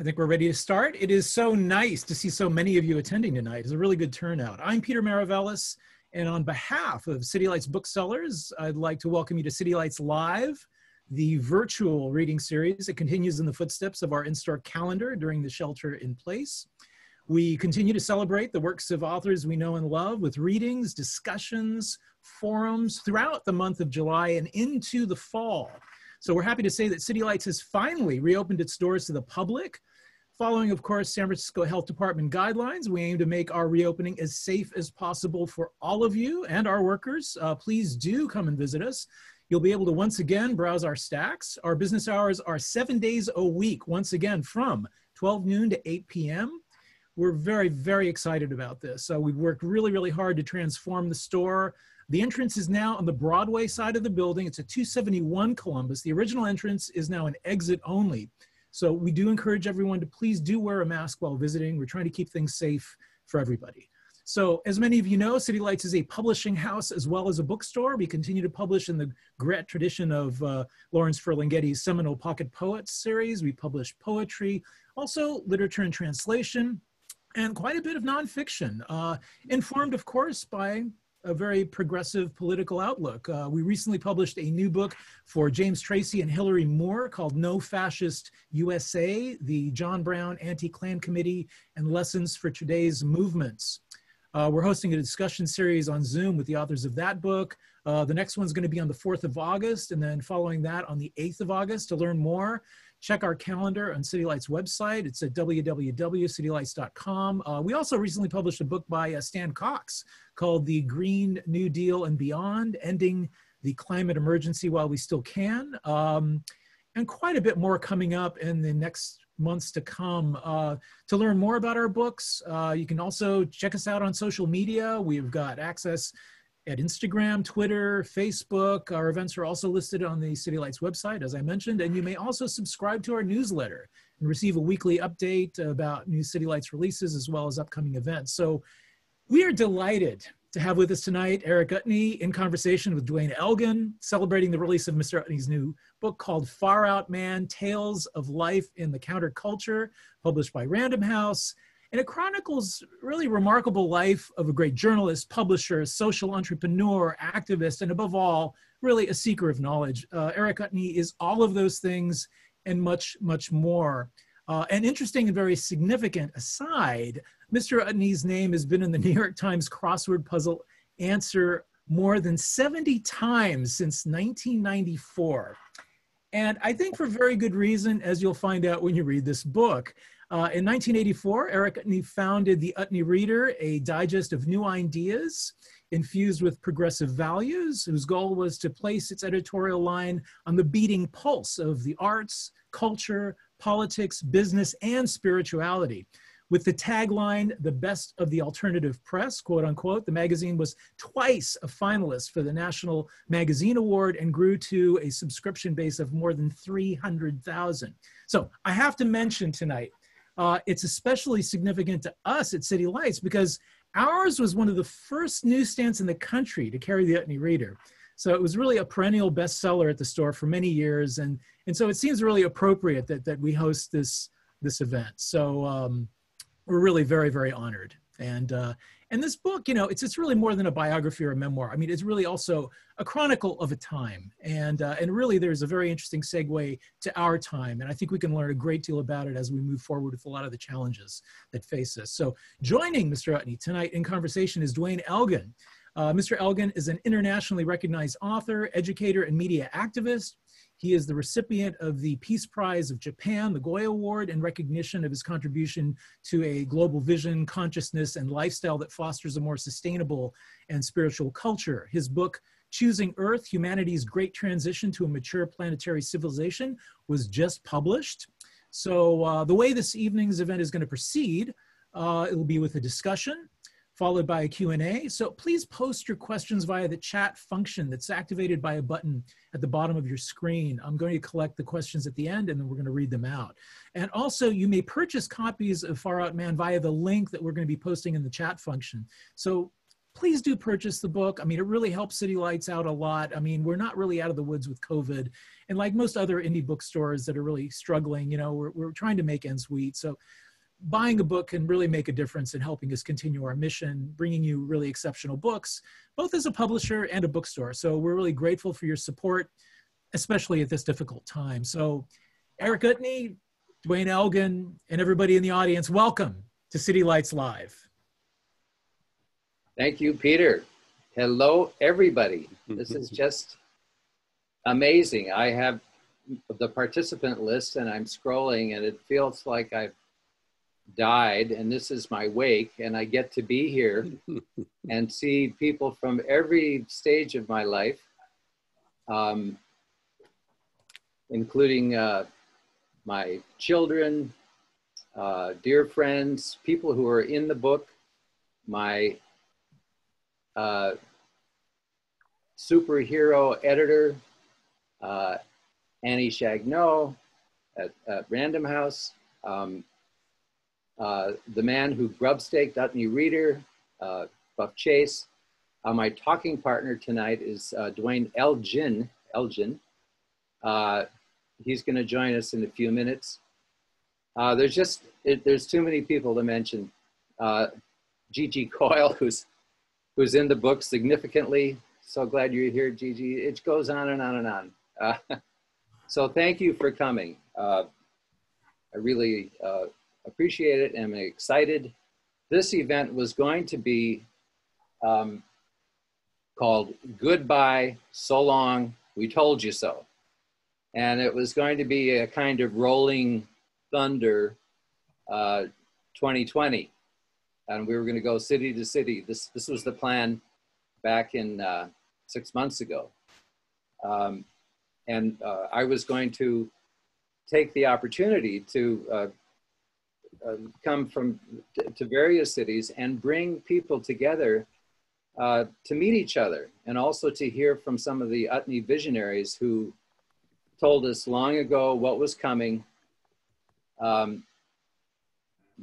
I think we're ready to start. It is so nice to see so many of you attending tonight. It's a really good turnout. I'm Peter Maravelis, and on behalf of City Lights Booksellers, I'd like to welcome you to City Lights Live, the virtual reading series. It continues in the footsteps of our in-store calendar during the shelter in place. We continue to celebrate the works of authors we know and love with readings, discussions, forums throughout the month of July and into the fall. So we're happy to say that City Lights has finally reopened its doors to the public. Following, of course, San Francisco Health Department guidelines, we aim to make our reopening as safe as possible for all of you and our workers. Please do come and visit us. You'll be able to once again browse our stacks. Our business hours are 7 days a week, once again from 12 noon to 8 p.m. We're very, very excited about this. We've worked really, really hard to transform the store. The entrance is now on the Broadway side of the building. It's a 271 Columbus. The original entrance is now an exit only. So we do encourage everyone to please do wear a mask while visiting. We're trying to keep things safe for everybody. So as many of you know, City Lights is a publishing house as well as a bookstore. We continue to publish in the great tradition of Lawrence Ferlinghetti's seminal Pocket Poets series. We publish poetry, also literature and translation, and quite a bit of nonfiction, informed, of course, by a very progressive political outlook. We recently published a new book for James Tracy and Hillary Moore called No Fascist USA, the John Brown Anti-Klan Committee and Lessons for Today's Movements. We're hosting a discussion series on Zoom with the authors of that book. The next one's going to be on the 4th of August, and then following that on the 8th of August. To learn more, check our calendar on City Lights' website. It's at www.citylights.com. We also recently published a book by Stan Cox called The Green New Deal and Beyond, Ending the Climate Emergency While We Still Can. And quite a bit more coming up in the next months to come. To learn more about our books, you can also check us out on social media. We've got access at Instagram, Twitter, Facebook. Our events are also listed on the City Lights website, as I mentioned, and you may also subscribe to our newsletter and receive a weekly update about new City Lights releases as well as upcoming events. So we are delighted to have with us tonight Eric Utne in conversation with Duane Elgin, celebrating the release of Mr. Utne's new book called Far Out Man, Tales of Life in the Counterculture, published by Random House. And it chronicles really remarkable life of a great journalist, publisher, social entrepreneur, activist, and above all, really a seeker of knowledge. Eric Utne is all of those things and much, much more. An interesting and very significant aside, Mr. Utne's name has been in the New York Times crossword puzzle answer more than 70 times since 1994. And I think for very good reason, as you'll find out when you read this book. In 1984, Eric Utne founded the Utne Reader, a digest of new ideas infused with progressive values, whose goal was to place its editorial line on the beating pulse of the arts, culture, politics, business, and spirituality. With the tagline, the best of the alternative press, quote unquote, the magazine was twice a finalist for the National Magazine Award and grew to a subscription base of more than 300,000. So I have to mention tonight, it's especially significant to us at City Lights because ours was one of the first newsstands in the country to carry the Utne Reader. So it was really a perennial bestseller at the store for many years. And so it seems really appropriate that we host this event. So we're really very, very honored. And this book, you know, it's really more than a biography or a memoir. I mean, it's really also a chronicle of a time. And really there's a very interesting segue to our time. And I think we can learn a great deal about it as we move forward with a lot of the challenges that face us. So joining Mr. Utne tonight in conversation is Duane Elgin. Mr. Elgin is an internationally recognized author, educator, and media activist. He is the recipient of the Peace Prize of Japan, the Goya Award, in recognition of his contribution to a global vision, consciousness, and lifestyle that fosters a more sustainable and spiritual culture. His book, Choosing Earth, Humanity's Great Transition to a Mature Planetary Civilization, was just published. So the way this evening's event is going to proceed, it will be with a discussion, followed by a Q&A. So please post your questions via the chat function that's activated by a button at the bottom of your screen. I'm going to collect the questions at the end and then we're going to read them out. And also you may purchase copies of Far Out Man via the link that we're going to be posting in the chat function. So please do purchase the book. I mean, it really helps City Lights out a lot. I mean, we're not really out of the woods with COVID. And like most other indie bookstores that are really struggling, you know, we're trying to make ends meet. So buying a book can really make a difference in helping us continue our mission, bringing you really exceptional books, both as a publisher and a bookstore. So we're really grateful for your support, especially at this difficult time. So Eric Utne, Duane Elgin, and everybody in the audience, welcome to City Lights Live. Thank you, Peter. Hello, everybody. This is just amazing. I have the participant list and I'm scrolling and it feels like I've died and this is my wake and I get to be here and see people from every stage of my life, including my children, dear friends, people who are in the book, my superhero editor, Annie Chagnon at Random House, the man who grub-staked Utne Reader, Buff Chase. My talking partner tonight is Duane Elgin. He's going to join us in a few minutes. There's too many people to mention. Gigi Coyle, who's in the book significantly. So glad you're here, Gigi. It goes on and on and on. So thank you for coming. I really appreciate it and I'm excited. This event was going to be called Goodbye, So Long, We Told You So. And it was going to be a kind of rolling thunder 2020. And we were going to go city to city. This was the plan back in 6 months ago. I was going to take the opportunity to come to various cities and bring people together to meet each other and also to hear from some of the Utne visionaries who told us long ago what was coming.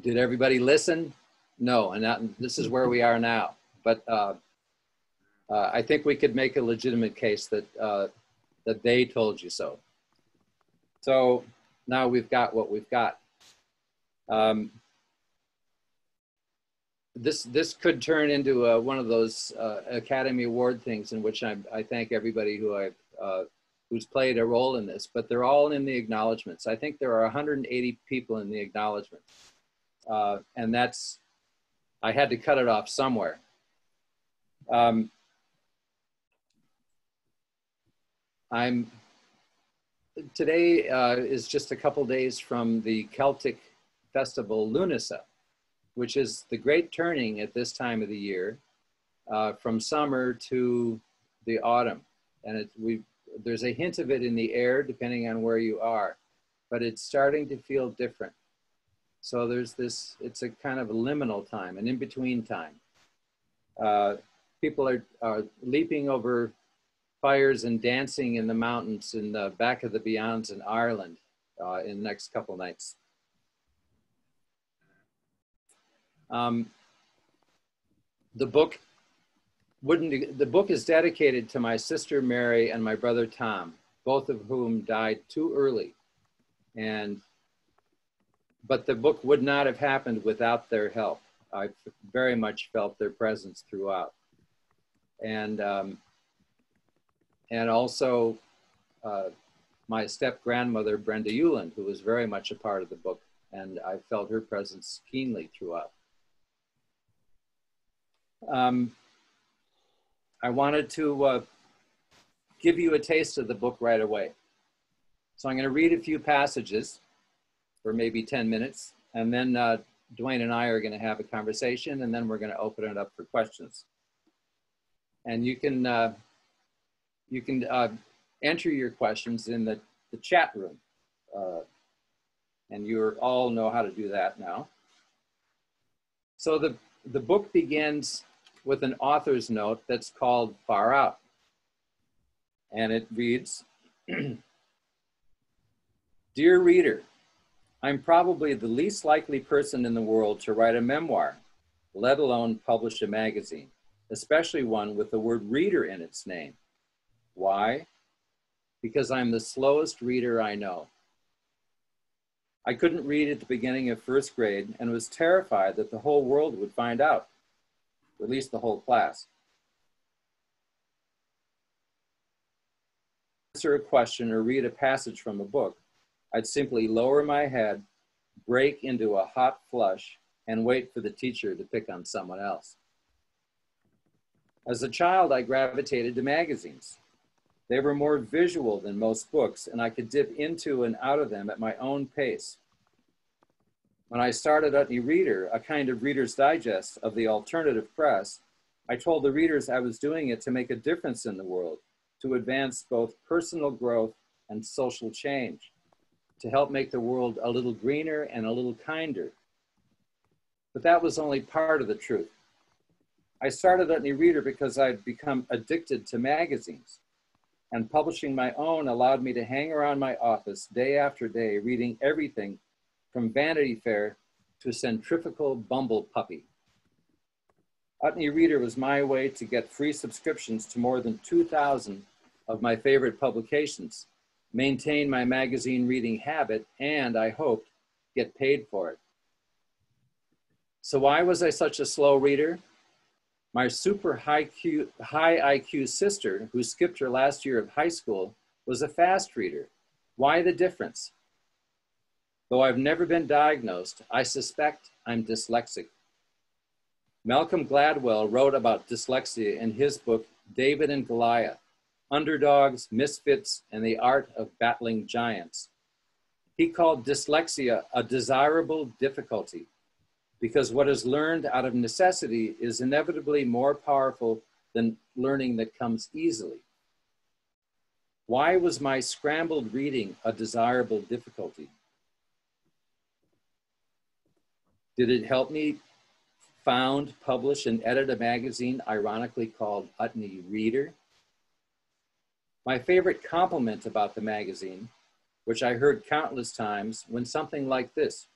Did everybody listen? No, and this is where we are now. But I think we could make a legitimate case that that they told you so. So now we've got what we've got. This could turn into one of those Academy Award things in which I thank everybody who's played a role in this, but they're all in the acknowledgements. I think there are 180 people in the acknowledgements. And I had to cut it off somewhere. Today is just a couple days from the Celtic festival Lunasa, which is the great turning at this time of the year, from summer to the autumn. And there's a hint of it in the air depending on where you are, but it's starting to feel different. So it's a kind of a liminal time, an in-between time. People are leaping over fires and dancing in the mountains in the back of the Beyonds in Ireland in the next couple nights. The book is dedicated to my sister Mary and my brother Tom, both of whom died too early. But the book would not have happened without their help. I very much felt their presence throughout. And also my step-grandmother, Brenda Euland, who was very much a part of the book, and I felt her presence keenly throughout. I wanted to give you a taste of the book right away. So I'm going to read a few passages for maybe 10 minutes, and then Duane and I are going to have a conversation, and then we're going to open it up for questions. And you can enter your questions in the chat room, and you all know how to do that now. So the book begins with an author's note that's called Far Out. And it reads, Dear reader, I'm probably the least likely person in the world to write a memoir, let alone publish a magazine. especially one with the word reader in its name. Why? Because I'm the slowest reader I know. I couldn't read at the beginning of first grade and was terrified that the whole world would find out, or at least the whole class. Answer a question or read a passage from a book, I'd simply lower my head, break into a hot flush, and wait for the teacher to pick on someone else. As a child, I gravitated to magazines. They were more visual than most books, and I could dip into and out of them at my own pace. When I started Utne Reader, a kind of Reader's Digest of the alternative press, I told the readers I was doing it to make a difference in the world, to advance both personal growth and social change, to help make the world a little greener and a little kinder. But that was only part of the truth. I started Utne Reader because I'd become addicted to magazines, and publishing my own allowed me to hang around my office day after day, reading everything from Vanity Fair to Centrifugal Bumble Puppy. Utne Reader was my way to get free subscriptions to more than 2,000 of my favorite publications, maintain my magazine reading habit, and I hoped get paid for it. So why was I such a slow reader? My super high IQ sister, who skipped her last year of high school, was a fast reader. Why the difference? Though I've never been diagnosed, I suspect I'm dyslexic. Malcolm Gladwell wrote about dyslexia in his book, David and Goliath, Underdogs, Misfits, and the Art of Battling Giants. He called dyslexia a desirable difficulty because what is learned out of necessity is inevitably more powerful than learning that comes easily. Why was my scrambled reading a desirable difficulty? Did it help me found, publish, and edit a magazine ironically called Utne Reader? My favorite compliment about the magazine, which I heard countless times, went something like this: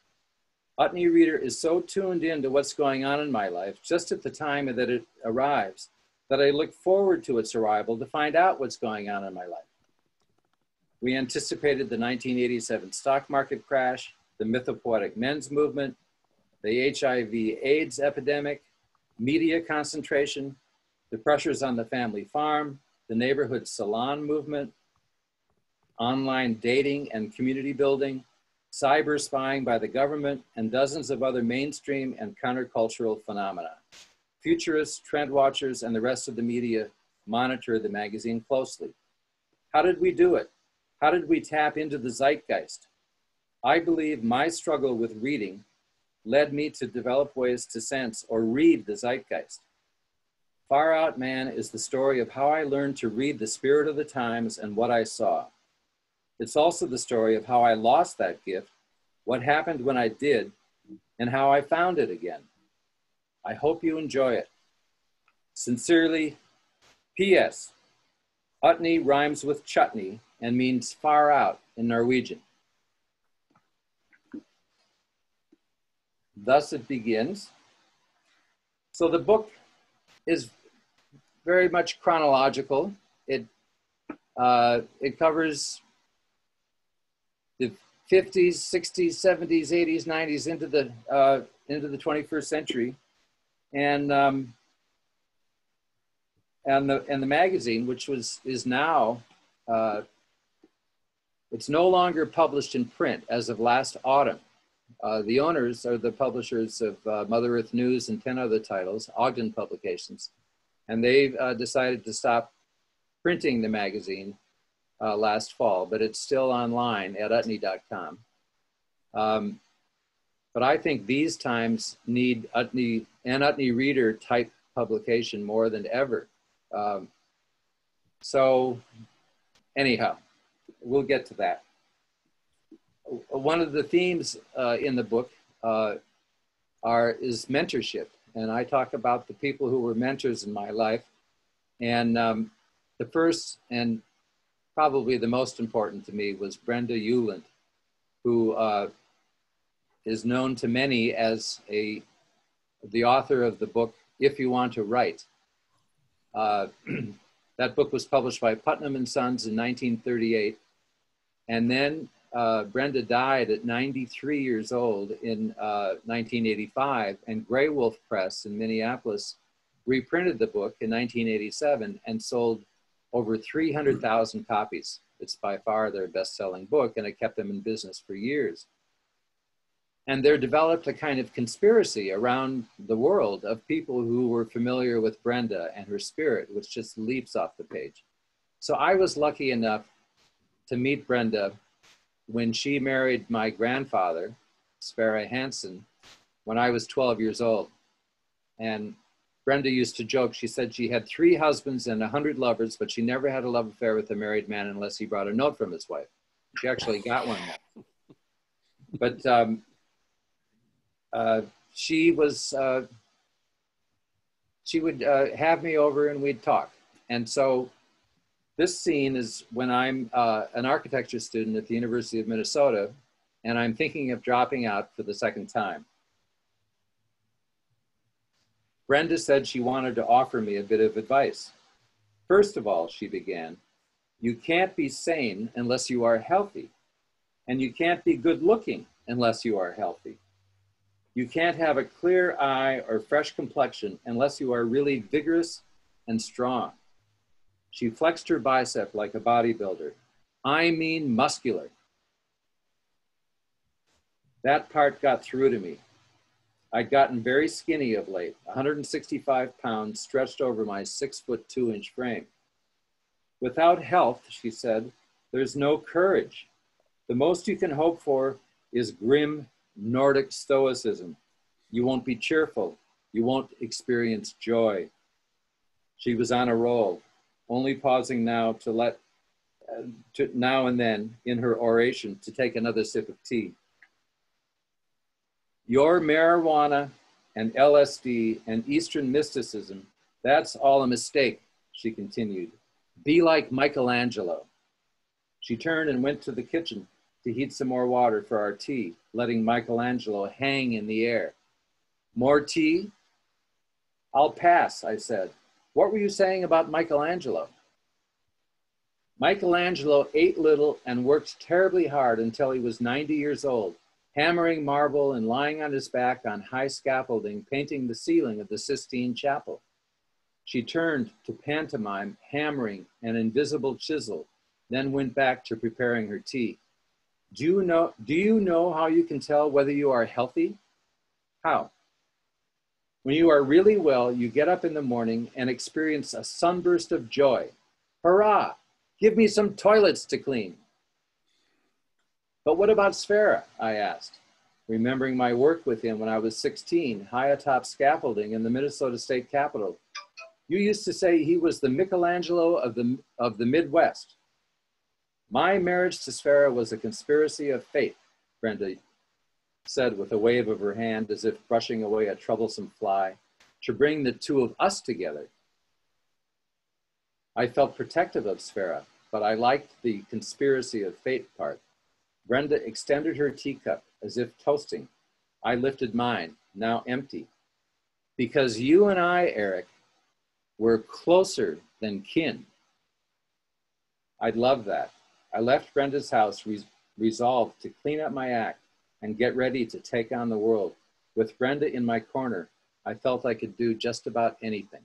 Utne Reader is so tuned in to what's going on in my life just at the time that it arrives that I look forward to its arrival to find out what's going on in my life. We anticipated the 1987 stock market crash, the mythopoetic men's movement, the HIV/AIDS epidemic, media concentration, the pressures on the family farm, the neighborhood salon movement, online dating and community building, cyber spying by the government, and dozens of other mainstream and countercultural phenomena. Futurists, trend watchers, and the rest of the media monitor the magazine closely. How did we do it? How did we tap into the zeitgeist? I believe my struggle with reading led me to develop ways to sense or read the zeitgeist. Far Out Man is the story of how I learned to read the spirit of the times and what I saw. It's also the story of how I lost that gift, what happened when I did, and how I found it again. I hope you enjoy it. Sincerely, P.S. Utne rhymes with chutney and means far out in Norwegian. Thus it begins. So the book is very much chronological. It covers the 50s, 60s, 70s, 80s, 90s into the 21st century, and the magazine, which is now it's no longer published in print as of last autumn. The owners are the publishers of Mother Earth News and 10 other titles, Ogden Publications, and they've decided to stop printing the magazine last fall, but it's still online at utne.com. But I think these times need Utne and Utne Reader type publication more than ever. So anyhow, we'll get to that. One of the themes in the book is mentorship. And I talk about the people who were mentors in my life. And the first and probably the most important to me was Brenda Euland, who is known to many as the author of the book, If You Want to Write. That book was published by Putnam and Sons in 1938. And then Brenda died at 93 years old in 1985, and Grey Wolf Press in Minneapolis reprinted the book in 1987 and sold over 300,000 copies. It's by far their best-selling book, and it kept them in business for years. And there developed a kind of conspiracy around the world of people who were familiar with Brenda and her spirit, which just leaps off the page. So I was lucky enough to meet Brenda when she married my grandfather, Sverre Hansen, when I was 12 years old. And Brenda used to joke, she said she had 3 husbands and 100 lovers, but she never had a love affair with a married man unless he brought a note from his wife. She actually got one. But she would have me over and we'd talk. And so this scene is when I'm an architecture student at the University of Minnesota, and I'm thinking of dropping out for the second time. Brenda said she wanted to offer me a bit of advice. First of all, she began, you can't be sane unless you are healthy, and you can't be good looking unless you are healthy. You can't have a clear eye or fresh complexion unless you are really vigorous and strong. She flexed her bicep like a bodybuilder. I mean muscular. That part got through to me. I'd gotten very skinny of late, 165 pounds stretched over my 6'2" frame. Without health, she said, there's no courage. The most you can hope for is grim Nordic stoicism. You won't be cheerful. You won't experience joy. She was on a roll, only pausing now now and then in her oration to take another sip of tea. Your marijuana and LSD and Eastern mysticism, that's all a mistake, she continued. Be like Michelangelo. She turned and went to the kitchen to heat some more water for our tea, letting Michelangelo hang in the air. More tea? I'll pass, I said. What were you saying about Michelangelo? Michelangelo ate little and worked terribly hard until he was 90 years old, hammering marble and lying on his back on high scaffolding, painting the ceiling of the Sistine Chapel. She turned to pantomime, hammering an invisible chisel, then went back to preparing her tea. Do you know how you can tell whether you are healthy? How? When you are really well, you get up in the morning and experience a sunburst of joy. Hurrah! Give me some toilets to clean. But what about Sverre? I asked, remembering my work with him when I was 16, high atop scaffolding in the Minnesota State Capitol. You used to say he was the Michelangelo of the Midwest. My marriage to Sverre was a conspiracy of fate, Brenda said with a wave of her hand as if brushing away a troublesome fly, to bring the two of us together. I felt protective of Sverre, but I liked the conspiracy of fate part. Brenda extended her teacup as if toasting. I lifted mine, now empty. Because you and I, Eric, were closer than kin. I'd love that. I left Brenda's house resolved to clean up my act and get ready to take on the world. With Brenda in my corner, I felt I could do just about anything.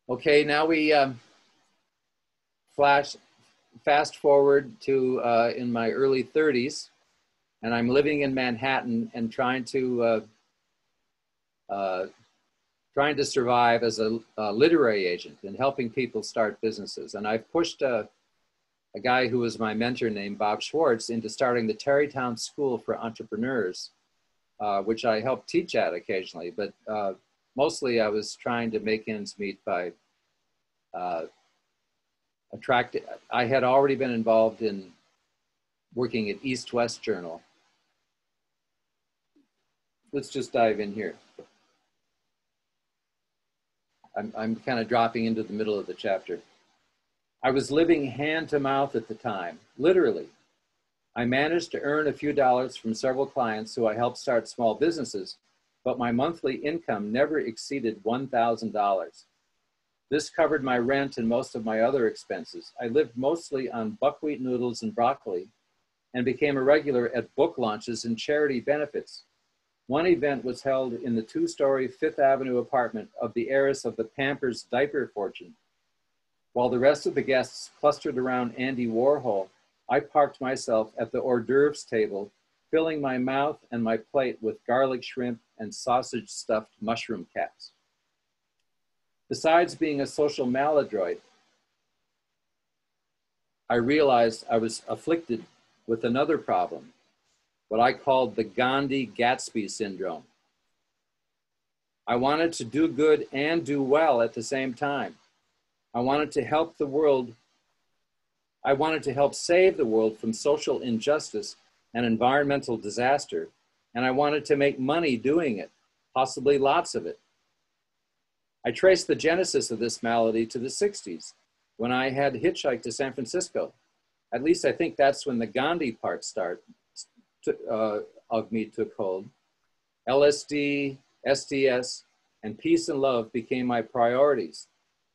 Okay, now we fast forward to in my early 30s, and I'm living in Manhattan and trying to survive as a literary agent and helping people start businesses. And I've pushed a guy who was my mentor named Bob Schwartz into starting the Tarrytown School for Entrepreneurs, which I help teach at occasionally, but mostly I was trying to make ends meet by I had already been involved in working at East West Journal. Let's just dive in here. I'm kind of dropping into the middle of the chapter. I was living hand to mouth at the time, literally. I managed to earn a few dollars from several clients who I helped start small businesses, but my monthly income never exceeded $1,000. This covered my rent and most of my other expenses. I lived mostly on buckwheat noodles and broccoli and became a regular at book launches and charity benefits. One event was held in the two-story Fifth Avenue apartment of the heiress of the Pampers diaper fortune. While the rest of the guests clustered around Andy Warhol, I parked myself at the hors d'oeuvres table, filling my mouth and my plate with garlic shrimp and sausage-stuffed mushroom caps. Besides being a social maladroit, I realized I was afflicted with another problem, what I called the Gandhi-Gatsby syndrome. I wanted to do good and do well at the same time. I wanted to help the world. I wanted to help save the world from social injustice and environmental disaster, and I wanted to make money doing it, possibly lots of it. I traced the genesis of this malady to the 60s, when I had hitchhiked to San Francisco. At least I think that's when the Gandhi part of me took hold. LSD, SDS, and peace and love became my priorities.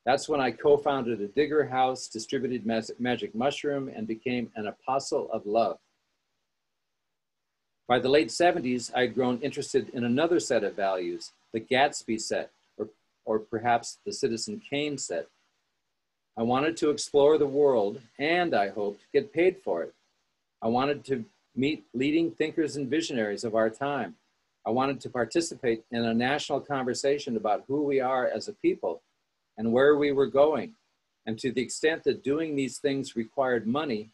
That's when I co-founded a digger house, distributed magic mushroom, and became an apostle of love. By the late 70s, I'd grown interested in another set of values, the Gatsby set, or perhaps the Citizen Kane set. I wanted to explore the world, and I hoped get paid for it. I wanted to meet leading thinkers and visionaries of our time. I wanted to participate in a national conversation about who we are as a people and where we were going. And to the extent that doing these things required money,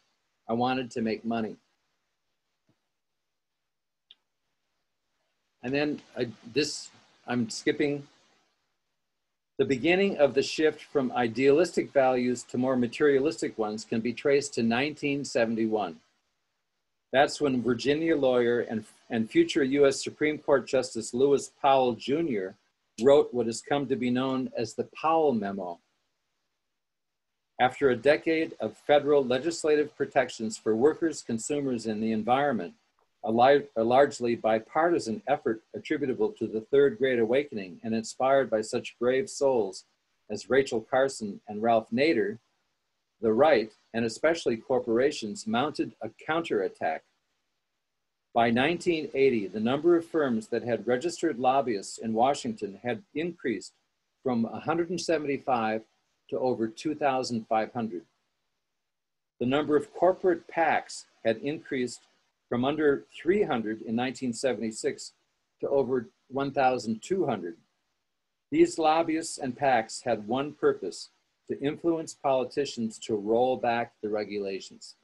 I wanted to make money. And then I'm skipping. The beginning of the shift from idealistic values to more materialistic ones can be traced to 1971. That's when Virginia lawyer and future US Supreme Court Justice Lewis Powell Jr. wrote what has come to be known as the Powell Memo. After a decade of federal legislative protections for workers, consumers, and the environment, a largely bipartisan effort attributable to the Third Great Awakening and inspired by such brave souls as Rachel Carson and Ralph Nader, the right, and especially corporations, mounted a counterattack. By 1980, the number of firms that had registered lobbyists in Washington had increased from 175 to over 2,500. The number of corporate PACs had increased from under 300 in 1976 to over 1,200. These lobbyists and PACs had one purpose: to influence politicians to roll back the regulations.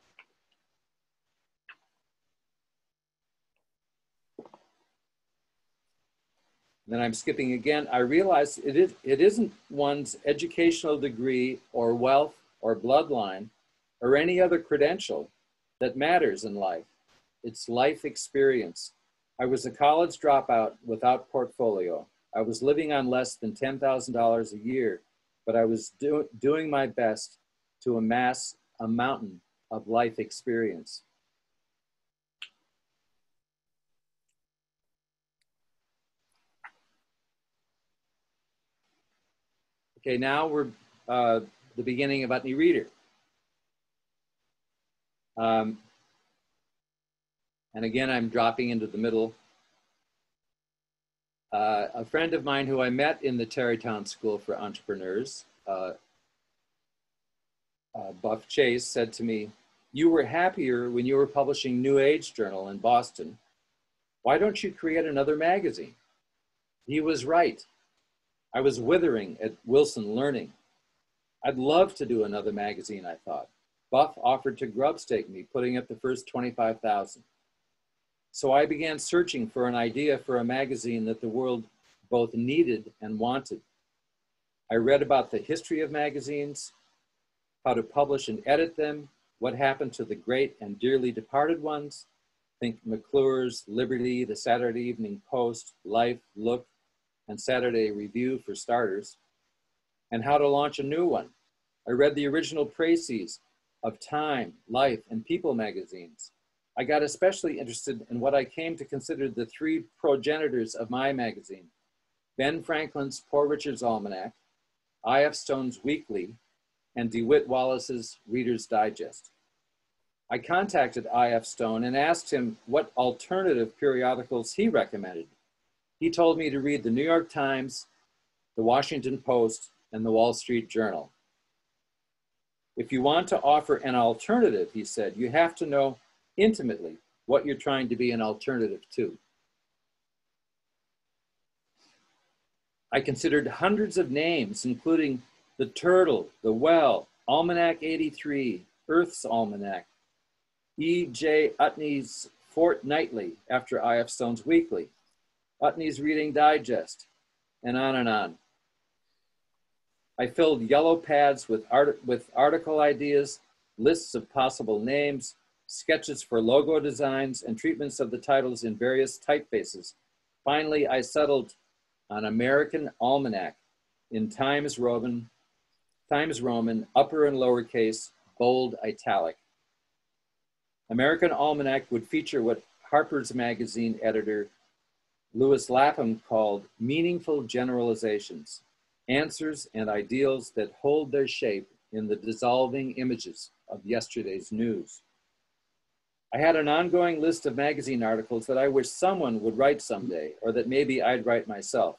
Then I'm skipping again. I realized it isn't one's educational degree or wealth or bloodline or any other credential that matters in life. It's life experience. I was a college dropout without portfolio. I was living on less than $10,000 a year, but I was doing my best to amass a mountain of life experience. Okay, now we're the beginning of Utne Reader. And again, I'm dropping into the middle. A friend of mine who I met in the Tarrytown School for Entrepreneurs, Buff Chase, said to me, "You were happier when you were publishing New Age Journal in Boston. Why don't you create another magazine?" He was right. I was withering at Wilson Learning. I'd love to do another magazine, I thought. Buff offered to grubstake me, putting up the first $25,000. So I began searching for an idea for a magazine that the world both needed and wanted. I read about the history of magazines, how to publish and edit them, what happened to the great and dearly departed ones. Think McClure's, Liberty, the Saturday Evening Post, Life, Look, and Saturday Review for starters, and how to launch a new one. I read the original précis of Time, Life, and People magazines. I got especially interested in what I came to consider the three progenitors of my magazine: Ben Franklin's Poor Richard's Almanac, I.F. Stone's Weekly, and DeWitt Wallace's Reader's Digest. I contacted I.F. Stone and asked him what alternative periodicals he recommended. He told me to read the New York Times, the Washington Post, and the Wall Street Journal. If you want to offer an alternative, he said, you have to know intimately what you're trying to be an alternative to. I considered hundreds of names, including The Turtle, The Well, Almanac 83, Earth's Almanac, E.J. Utne's Fortnightly after I.F. Stone's Weekly, Utne's Reading Digest, and on and on. I filled yellow pads with article ideas, lists of possible names, sketches for logo designs, and treatments of the titles in various typefaces. Finally, I settled on American Almanac in Times Roman, upper and lowercase, bold, italic. American Almanac would feature what Harper's Magazine editor Lewis Lapham called meaningful generalizations, answers and ideals that hold their shape in the dissolving images of yesterday's news. I had an ongoing list of magazine articles that I wish someone would write someday, or that maybe I'd write myself.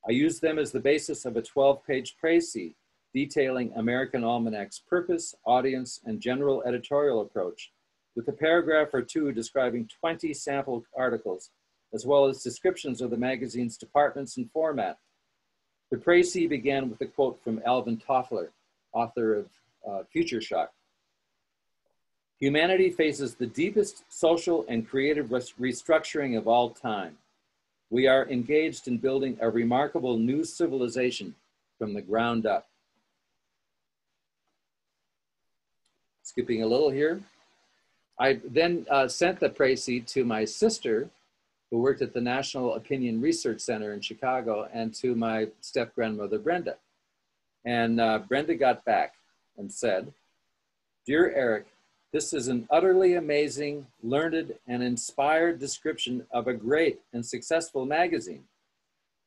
I used them as the basis of a 12-page précis detailing American Almanac's purpose, audience, and general editorial approach, with a paragraph or two describing 20 sample articles, as well as descriptions of the magazine's departments and format. The précis began with a quote from Alvin Toffler, author of Future Shock. Humanity faces the deepest social and creative restructuring of all time. We are engaged in building a remarkable new civilization from the ground up. Skipping a little here. I then sent the précis to my sister, who worked at the National Opinion Research Center in Chicago, and to my step-grandmother, Brenda. And Brenda got back and said, "Dear Eric, this is an utterly amazing, learned, and inspired description of a great and successful magazine.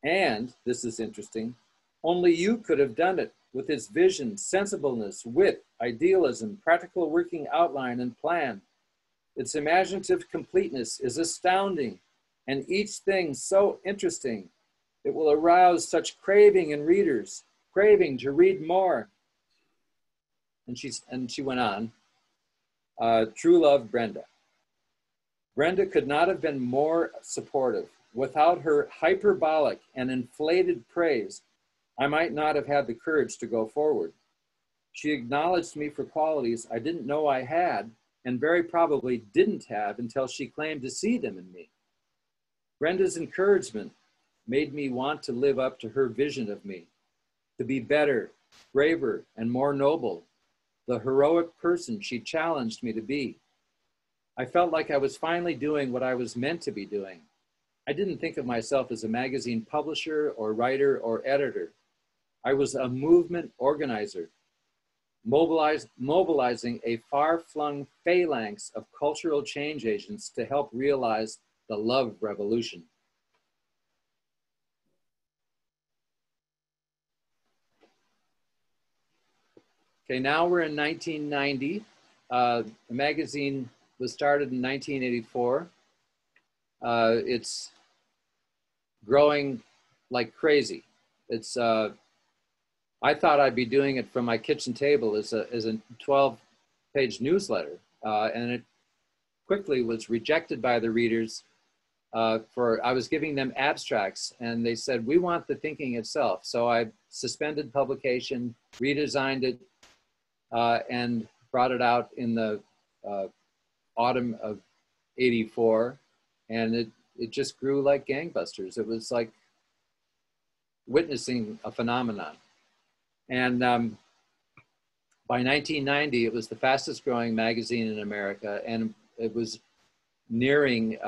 And, this is interesting, only you could have done it with its vision, sensibleness, wit, idealism, practical working outline and plan. Its imaginative completeness is astounding, and each thing so interesting. It will arouse such craving in readers, craving to read more." And she went on, true love, Brenda. Brenda could not have been more supportive. Without her hyperbolic and inflated praise, I might not have had the courage to go forward. She acknowledged me for qualities I didn't know I had, and very probably didn't have until she claimed to see them in me. Brenda's encouragement made me want to live up to her vision of me, to be better, braver, and more noble, the heroic person she challenged me to be. I felt like I was finally doing what I was meant to be doing. I didn't think of myself as a magazine publisher or writer or editor. I was a movement organizer, mobilizing a far-flung phalanx of cultural change agents to help realize the love revolution. Okay, now we're in 1990. The magazine was started in 1984. It's growing like crazy. It's, I thought I'd be doing it from my kitchen table as a 12-page newsletter, and it quickly was rejected by the readers. I was giving them abstracts, and they said, "We want the thinking itself." So I suspended publication, redesigned it, and brought it out in the autumn of '84, and it just grew like gangbusters. It was like witnessing a phenomenon. And by 1990, it was the fastest growing magazine in America, and it was nearing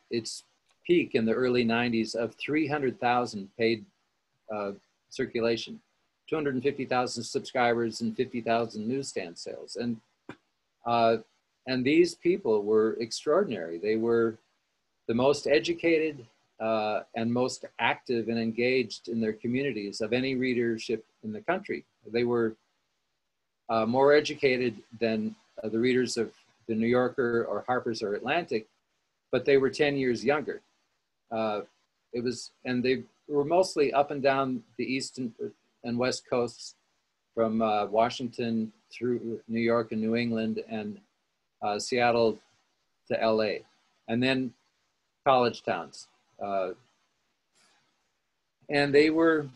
its peak in the early 90s of 300,000 paid circulation, 250,000 subscribers and 50,000 newsstand sales. And And these people were extraordinary. They were the most educated and most active and engaged in their communities of any readership in the country. They were more educated than the readers of the New Yorker or Harper's or Atlantic, but they were 10 years younger. And they were mostly up and down the east and west coasts, from Washington through New York and New England and Seattle to LA, and then college towns. And they were,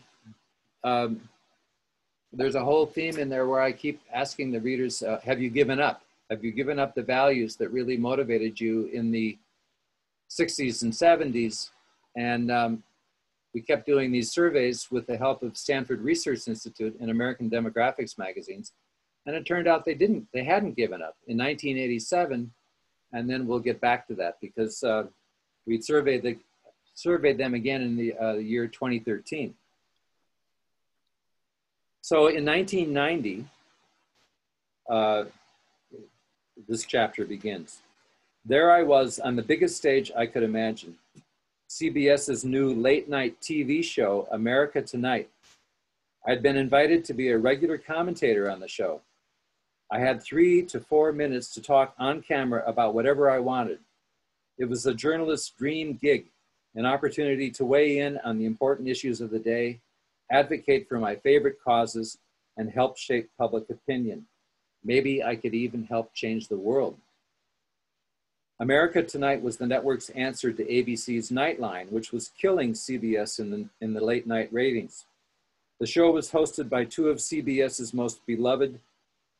there's a whole theme in there where I keep asking the readers, have you given up? Have you given up the values that really motivated you in the 60s and 70s? And we kept doing these surveys with the help of Stanford Research Institute and American Demographics magazines. And it turned out they hadn't given up in 1987. And then we'll get back to that because we'd surveyed them again in the year 2013. So in 1990, this chapter begins. There I was on the biggest stage I could imagine. CBS's new late night TV show, America Tonight. I'd been invited to be a regular commentator on the show. I had 3 to 4 minutes to talk on camera about whatever I wanted. It was a journalist's dream gig, an opportunity to weigh in on the important issues of the day, advocate for my favorite causes, and help shape public opinion. Maybe I could even help change the world. America Tonight was the network's answer to ABC's Nightline, which was killing CBS in the late night ratings. The show was hosted by 2 of CBS's most beloved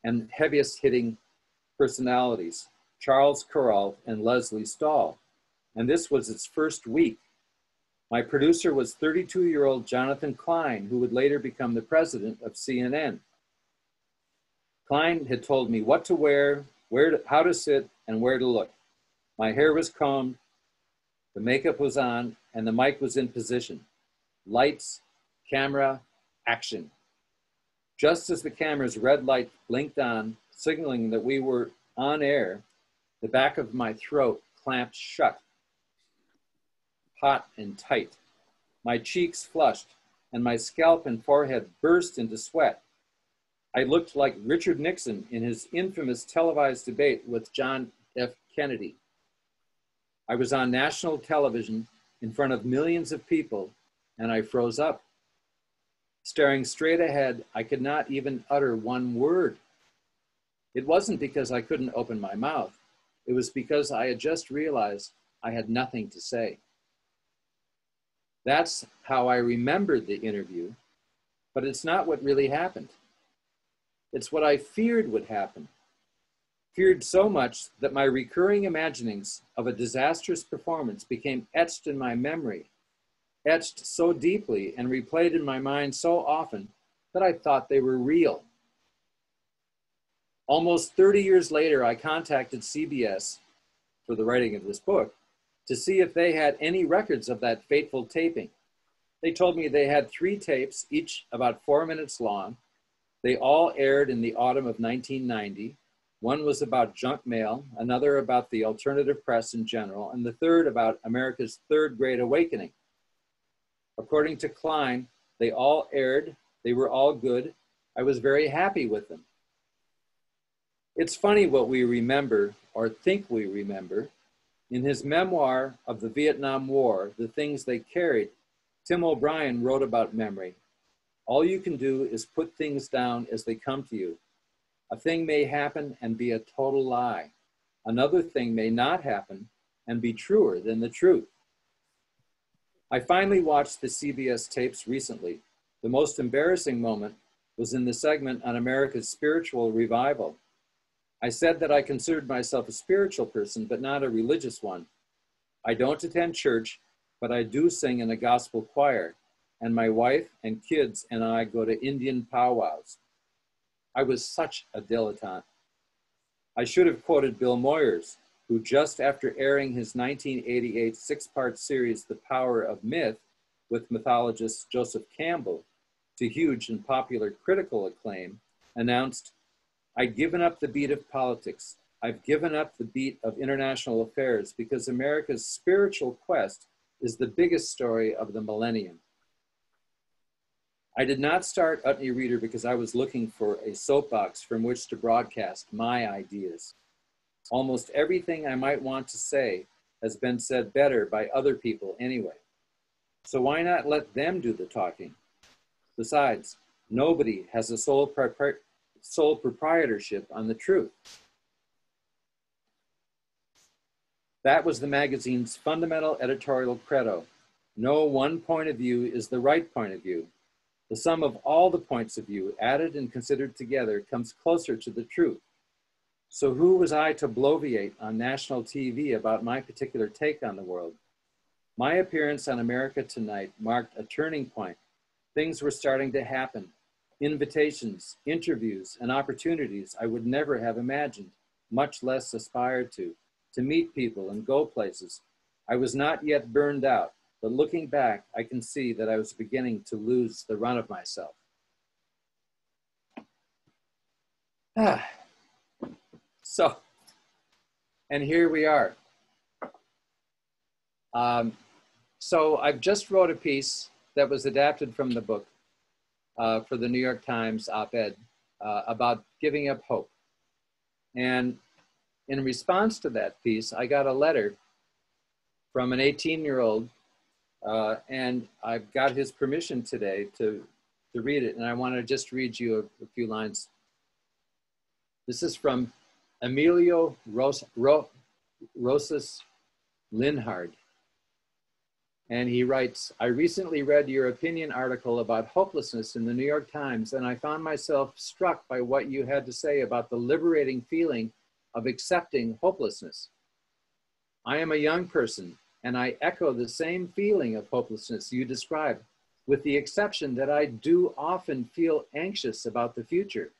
and heaviest hitting personalities, Charles Kuralt and Leslie Stahl. And this was its first week. My producer was 32-year-old Jonathan Klein, who would later become the president of CNN. Klein had told me what to wear, how to sit, and where to look. My hair was combed, the makeup was on, and the mic was in position. Lights, camera, action. Just as the camera's red light blinked on, signaling that we were on air, the back of my throat clamped shut, hot and tight. My cheeks flushed, and my scalp and forehead burst into sweat. I looked like Richard Nixon in his infamous televised debate with John F. Kennedy. I was on national television in front of millions of people, and I froze up. Staring straight ahead, I could not even utter one word. It wasn't because I couldn't open my mouth. It was because I had just realized I had nothing to say. That's how I remembered the interview, but it's not what really happened. It's what I feared would happen. Feared so much that my recurring imaginings of a disastrous performance became etched in my memory, etched so deeply and replayed in my mind so often that I thought they were real. Almost 30 years later, I contacted CBS for the writing of this book to see if they had any records of that fateful taping. They told me they had 3 tapes, each about 4 minutes long. They all aired in the autumn of 1990. One was about junk mail, another about the alternative press in general, and the third about America's third great awakening. According to Klein, they all aired, they were all good. I was very happy with them. It's funny what we remember, or think we remember. In his memoir of the Vietnam War, The Things They Carried, Tim O'Brien wrote about memory. All you can do is put things down as they come to you. A thing may happen and be a total lie. Another thing may not happen and be truer than the truth. I finally watched the CBS tapes recently. The most embarrassing moment was in the segment on America's spiritual revival. I said that I considered myself a spiritual person, but not a religious one. I don't attend church, but I do sing in a gospel choir, and my wife and kids and I go to Indian powwows. I was such a dilettante. I should have quoted Bill Moyers, who just after airing his 1988 6-part series, The Power of Myth, with mythologist Joseph Campbell, to huge and popular critical acclaim, announced, "I'd given up the beat of politics. I've given up the beat of international affairs because America's spiritual quest is the biggest story of the millennium. I did not start Utne Reader because I was looking for a soapbox from which to broadcast my ideas. Almost everything I might want to say has been said better by other people anyway. So why not let them do the talking? Besides, nobody has a sole proprietorship on the truth. That was the magazine's fundamental editorial credo. No one point of view is the right point of view. The sum of all the points of view added and considered together comes closer to the truth. So who was I to bloviate on national TV about my particular take on the world? My appearance on America Tonight marked a turning point. Things were starting to happen. Invitations, interviews, and opportunities I would never have imagined, much less aspired to meet people and go places. I was not yet burned out, but looking back, I can see that I was beginning to lose the run of myself. So, and here we are. So I've just wrote a piece that was adapted from the book for the New York Times op-ed about giving up hope. And in response to that piece, I got a letter from an 18-year-old, and I've got his permission today to read it, and I want to just read you a few lines. This is from Emilio Rosas Linhard. And he writes, I recently read your opinion article about hopelessness in the New York Times, and I found myself struck by what you had to say about the liberating feeling of accepting hopelessness. I am a young person, and I echo the same feeling of hopelessness you describe, with the exception that I do often feel anxious about the future.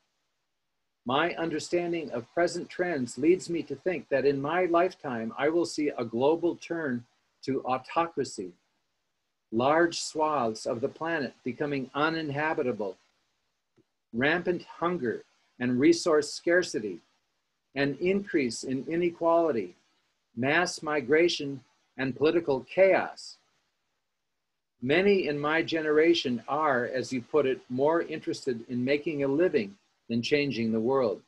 My understanding of present trends leads me to think that in my lifetime, I will see a global turn to autocracy, large swaths of the planet becoming uninhabitable, rampant hunger and resource scarcity, an increase in inequality, mass migration, and political chaos. Many in my generation are, as you put it, more interested in making a living than changing the world.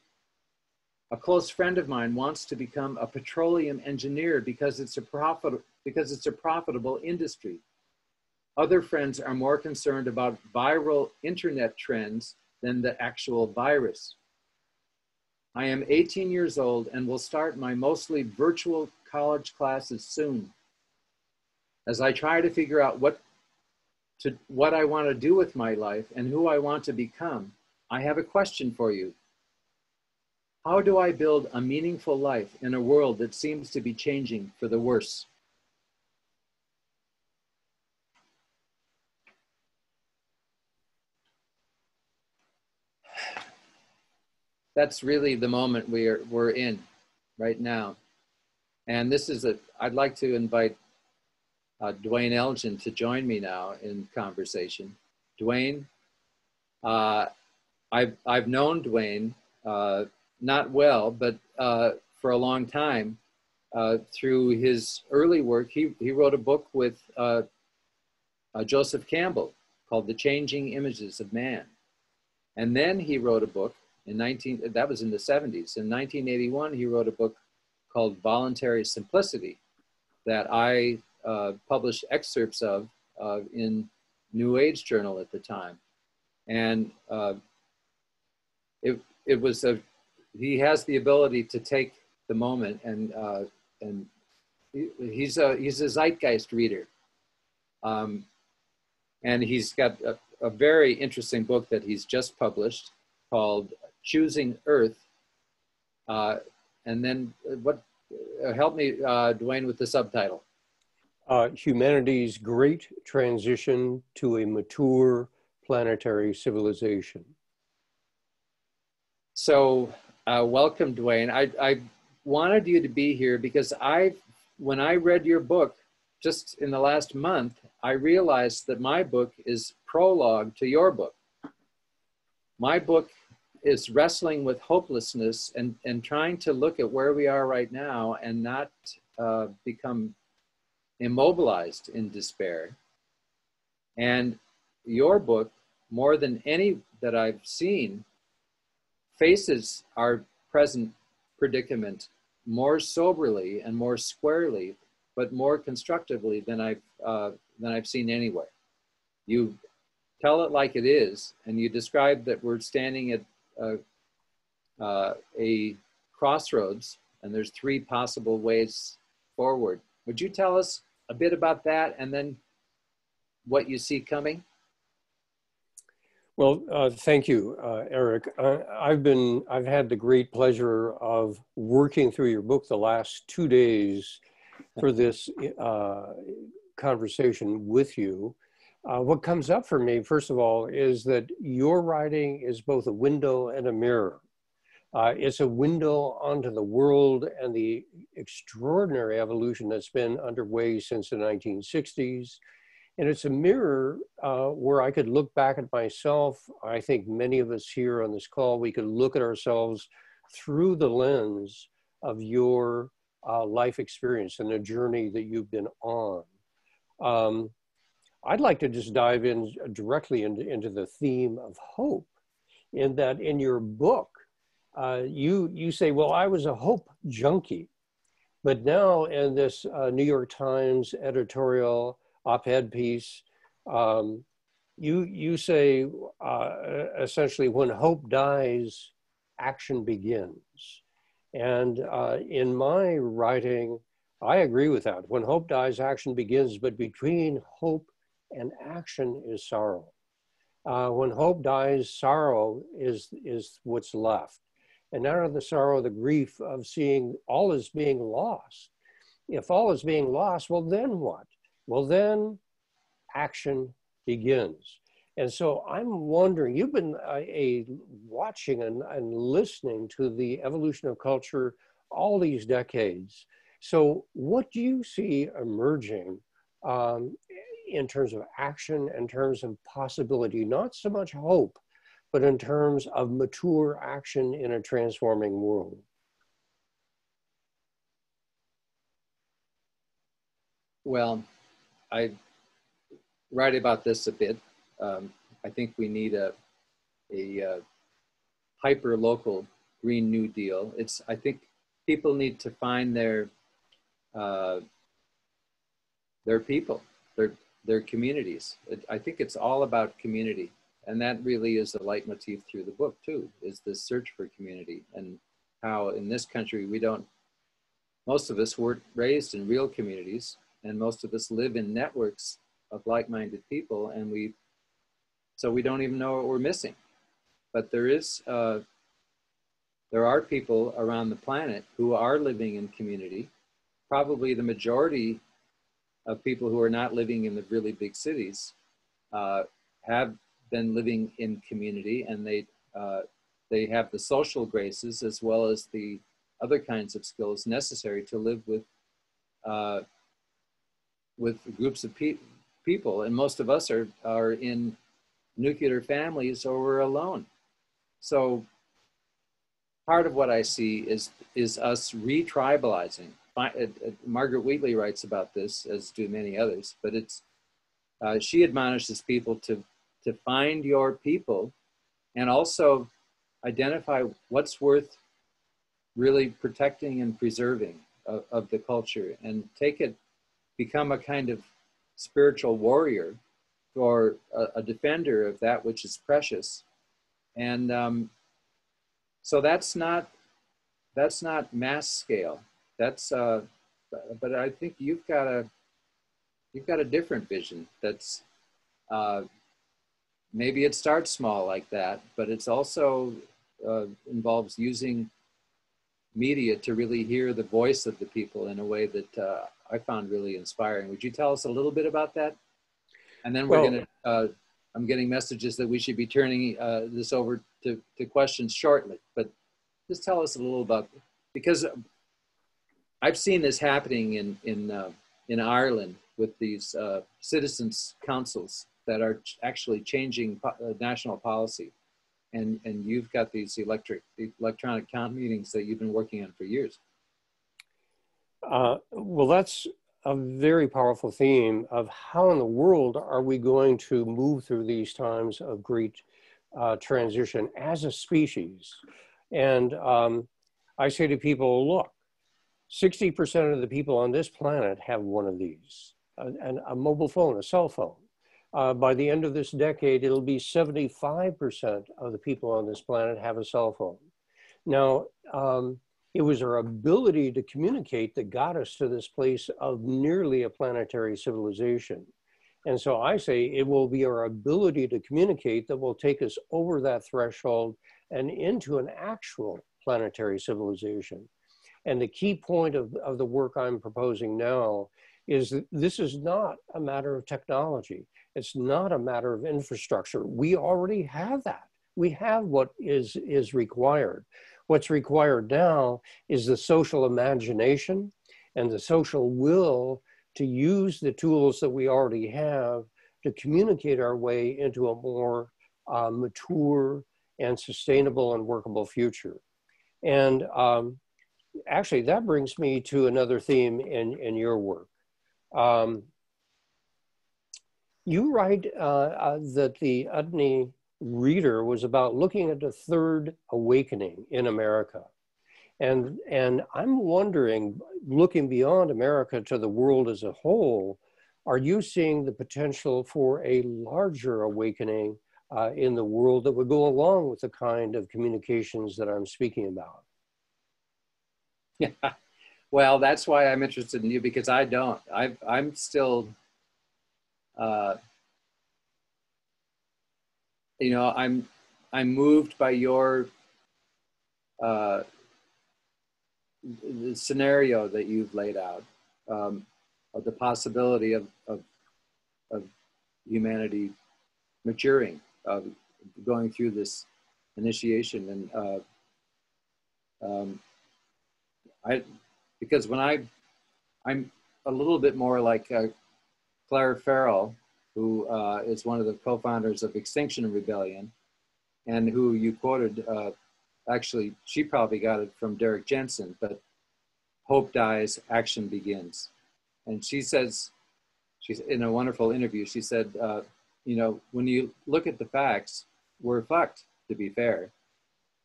A close friend of mine wants to become a petroleum engineer because it's a profitable industry. Other friends are more concerned about viral internet trends than the actual virus. I am 18 years old and will start my mostly virtual college classes soon. As I try to figure out what I want to do with my life and who I want to become, I have a question for you. How do I build a meaningful life in a world that seems to be changing for the worse? That's really the moment we're in right now. And this is I'd like to invite Duane Elgin to join me now in conversation. Duane, I've known Duane, not well, but for a long time, through his early work. He wrote a book with Joseph Campbell called The Changing Images of Man. And then he wrote a book that was in the 70s. In 1981, he wrote a book called Voluntary Simplicity that I published excerpts of in New Age Journal at the time. And it was he has the ability to take the moment, and he's a zeitgeist reader. And he's got a very interesting book that he's just published called Choosing Earth. And then help me, Duane, with the subtitle. Humanity's Great Transition to a Mature Planetary Civilization. So welcome, Duane. I wanted you to be here because when I read your book just in the last month, I realized that my book is prologue to your book. My book is wrestling with hopelessness and trying to look at where we are right now and not become immobilized in despair. And your book, more than any that I've seen, faces our present predicament more soberly and more squarely, but more constructively than I've seen anywhere. You tell it like it is, and you describe that we're standing at a crossroads, and there's three possible ways forward. Would you tell us a bit about that, and then what you see coming? Well, thank you, Eric. I've had the great pleasure of working through your book the last 2 days for this conversation with you. What comes up for me, first of all, is that your writing is both a window and a mirror. It's a window onto the world and the extraordinary evolution that's been underway since the 1960s. And it's a mirror where I could look back at myself. I think many of us here on this call, we could look at ourselves through the lens of your life experience and the journey that you've been on. I'd like to just dive in directly into the theme of hope, in that in your book, you say, well, I was a hope junkie, but now in this New York Times editorial op-ed piece, you say essentially, when hope dies, action begins. And in my writing, I agree with that. When hope dies, action begins, but between hope and action is sorrow. When hope dies, sorrow is what's left. And not only the sorrow, the grief of seeing all is being lost. If all is being lost, well, then what? Well, then action begins. And so I'm wondering, you've been watching and listening to the evolution of culture all these decades. So what do you see emerging in terms of action, in terms of possibility, not so much hope, but in terms of mature action in a transforming world? Well, I write about this a bit. I think we need a hyper-local Green New Deal. I think people need to find their people, their communities. I think it's all about community. And that really is a leitmotif through the book too, is this search for community, and how in this country most of us weren't raised in real communities, and most of us live in networks of like-minded people, and so we don't even know what we're missing. But there are people around the planet who are living in community. Probably the majority of people who are not living in the really big cities have been living in community, and they have the social graces as well as the other kinds of skills necessary to live with groups of people. And most of us are in nuclear families, or we're alone. So part of what I see is us re-tribalizing. Margaret Wheatley writes about this, as do many others, but she admonishes people to find your people, and also identify what's worth really protecting and preserving of the culture, and become a kind of spiritual warrior, or a defender of that which is precious. And so that's not mass scale. But I think you've got a different vision. That's maybe it starts small like that, but it's also involves using media to really hear the voice of the people in a way that I found really inspiring. Would you tell us a little bit about that? And then I'm getting messages that we should be turning this over to questions shortly, but just tell us a little about, because I've seen this happening in Ireland with these citizens' councils that are actually changing national policy. and you've got these electronic count meetings that you've been working on for years. Well, that's a very powerful theme of how in the world are we going to move through these times of great transition as a species. And I say to people, look, 60% of the people on this planet have one of these, a mobile phone, a cell phone. By the end of this decade, it'll be 75% of the people on this planet have a cell phone. Now, it was our ability to communicate that got us to this place of nearly a planetary civilization. And so I say it will be our ability to communicate that will take us over that threshold and into an actual planetary civilization. And the key point of the work I'm proposing now is that this is not a matter of technology. It's not a matter of infrastructure. We already have that. We have what is required. What's required now is the social imagination and the social will to use the tools that we already have to communicate our way into a more mature and sustainable and workable future. And actually, that brings me to another theme in your work. You write that the Utne Reader was about looking at the third awakening in America. And I'm wondering, looking beyond America to the world as a whole, are you seeing the potential for a larger awakening in the world that would go along with the kind of communications that I'm speaking about? Yeah, well, that's why I'm interested in you, because I don't. I'm still, you know, I'm moved by your the scenario that you've laid out, of the possibility of humanity maturing, going through this initiation. And because when I'm a little bit more like Claire Farrell, who is one of the co-founders of Extinction Rebellion, and who you quoted, actually, she probably got it from Derek Jensen, but hope dies, action begins. And she says, she's in a wonderful interview, she said, you know, when you look at the facts, we're fucked, to be fair.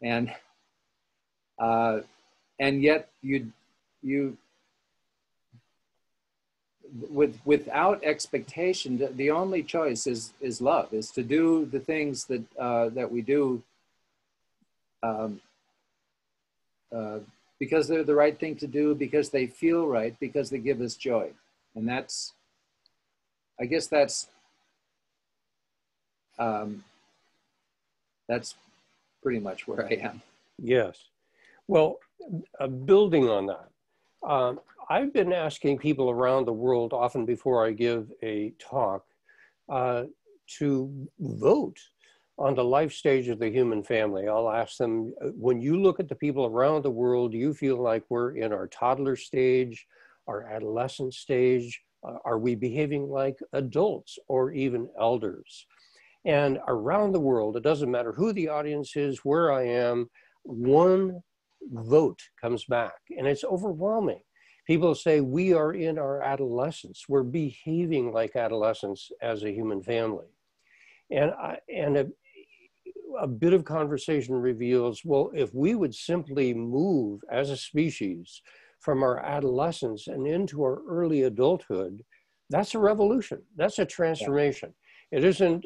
And yet without expectation, the only choice is love, is to do the things that that we do because they're the right thing to do, because they feel right, because they give us joy. And that's, I guess that's pretty much where I am. Yes. Well, building on that, I've been asking people around the world, often before I give a talk, to vote on the life stage of the human family. I'll ask them, when you look at the people around the world, do you feel like we're in our toddler stage, our adolescent stage? Are we behaving like adults or even elders? And around the world, it doesn't matter who the audience is, where I am, one vote comes back, and it's overwhelming. People say we are in our adolescence. We're behaving like adolescents as a human family. And a bit of conversation reveals, well, if we would simply move as a species from our adolescence and into our early adulthood, that's a revolution. That's a transformation. Yeah. It isn't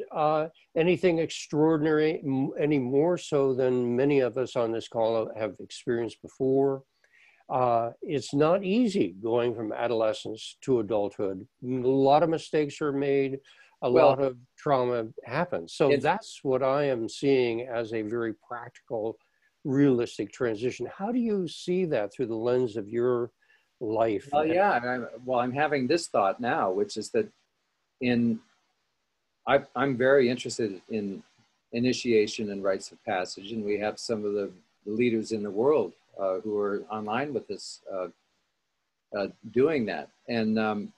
anything extraordinary, any more so than many of us on this call have experienced before. It's not easy going from adolescence to adulthood. A lot of mistakes are made. A lot of trauma happens. So that's what I am seeing as a very practical, realistic transition. How do you see that through the lens of your life? Well, yeah. I'm having this thought now, which is that I'm very interested in initiation and rites of passage, and we have some of the leaders in the world who are online with us doing that. And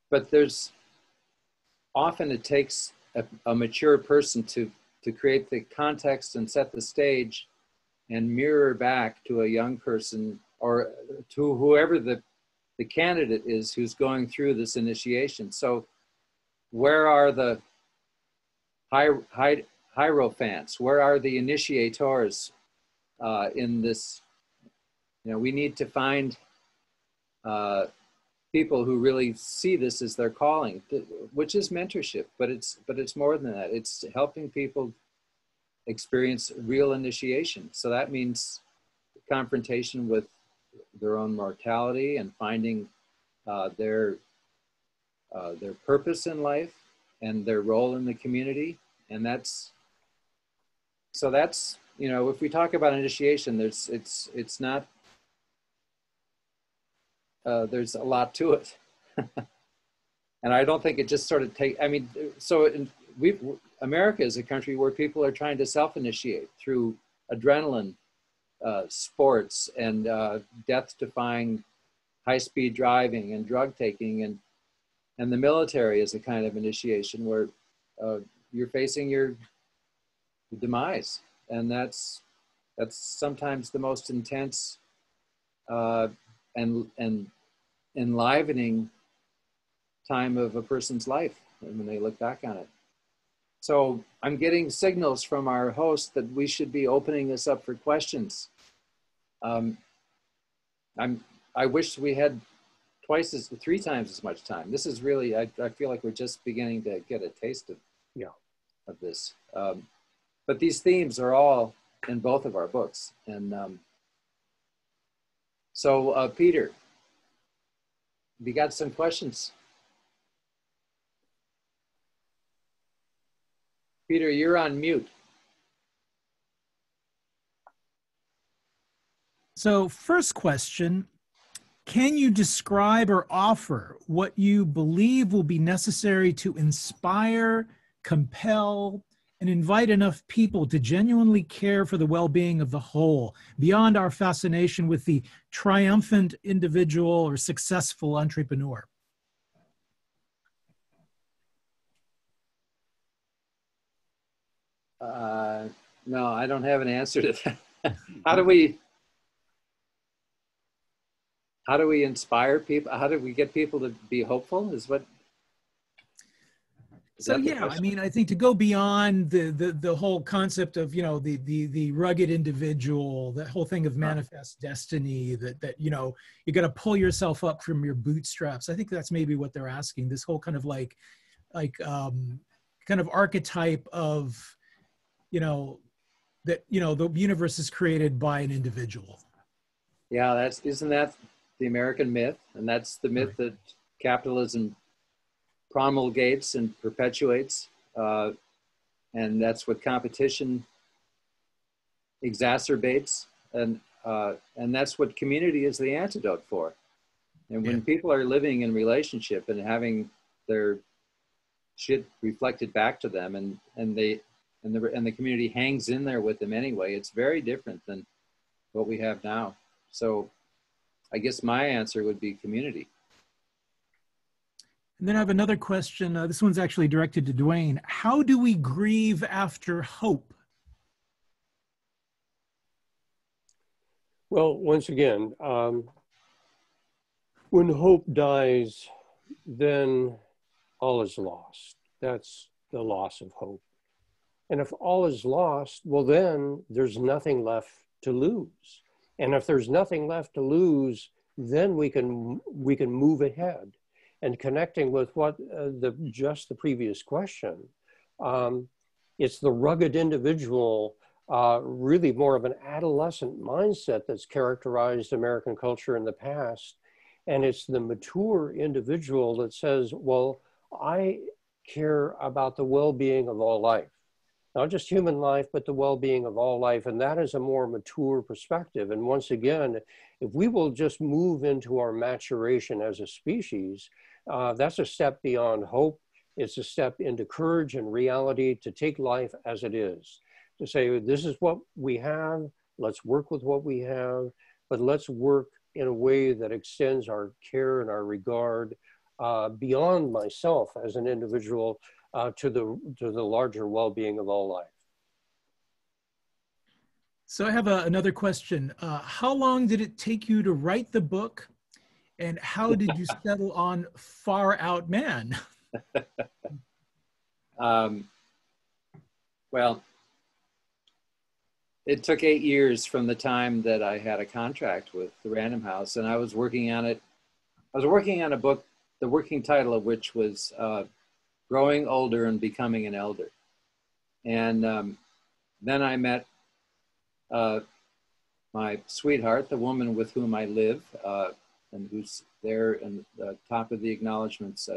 but there's often it takes a mature person to to create the context and set the stage and mirror back to a young person or to whoever the candidate is who's going through this initiation. So where are the hierophants? Where are the initiators in this? You know, we need to find people who really see this as their calling, which is mentorship, but it's more than that. It's helping people experience real initiation. So that means confrontation with their own mortality and finding their purpose in life and their role in the community. And that's, you know, if we talk about initiation, it's not, there's a lot to it. And I don't think it just sort of I mean, so America is a country where people are trying to self-initiate through adrenaline, sports, and death-defying high-speed driving and drug taking, and the military is a kind of initiation where you're facing your demise, and that's sometimes the most intense and enlivening time of a person's life when they look back on it. So I'm getting signals from our host that we should be opening this up for questions. I wish we had three times as much time. This is really, I feel like we're just beginning to get a taste of this. But these themes are all in both of our books. And so Peter, have you got some questions? Peter, you're on mute. So first question, can you describe or offer what you believe will be necessary to inspire, compel, and invite enough people to genuinely care for the well-being of the whole, beyond our fascination with the triumphant individual or successful entrepreneur? No, I don't have an answer to that. How do we inspire people? How do we get people to be hopeful? So yeah, I mean, I think to go beyond the whole concept of, you know, the rugged individual, that whole thing of manifest destiny, that you know, you got to pull yourself up from your bootstraps. I think that's maybe what they're asking. This whole kind of like kind of archetype of, you know, that, you know, the universe is created by an individual. Yeah, isn't that the American myth? And that's the myth that capitalism promulgates and perpetuates. And that's what competition exacerbates. And that's what community is the antidote for. And when people are living in relationship and having their shit reflected back to them, and the community hangs in there with them anyway, it's very different than what we have now. So I guess my answer would be community. And then I have another question. This one's actually directed to Duane. How do we grieve after hope? Well, once again, when hope dies, then all is lost. That's the loss of hope. And if all is lost, well, then there's nothing left to lose. And if there's nothing left to lose, then we can move ahead. And connecting with what just the previous question, it's the rugged individual, really more of an adolescent mindset that's characterized American culture in the past. And it's the mature individual that says, well, I care about the well-being of all life. Not just human life, but the well-being of all life. And that is a more mature perspective. And once again, if we will just move into our maturation as a species, that's a step beyond hope. It's a step into courage and reality to take life as it is. To say, this is what we have, let's work with what we have, but let's work in a way that extends our care and our regard beyond myself as an individual to the larger well-being of all life. So I have another question. How long did it take you to write the book, and how did you settle on Far Out Man? Well, it took 8 years from the time that I had a contract with the Random House, and I was working on it. I was working on a book, the working title of which was Growing Older and Becoming an Elder. And then I met my sweetheart, the woman with whom I live, and who's there in the top of the acknowledgements,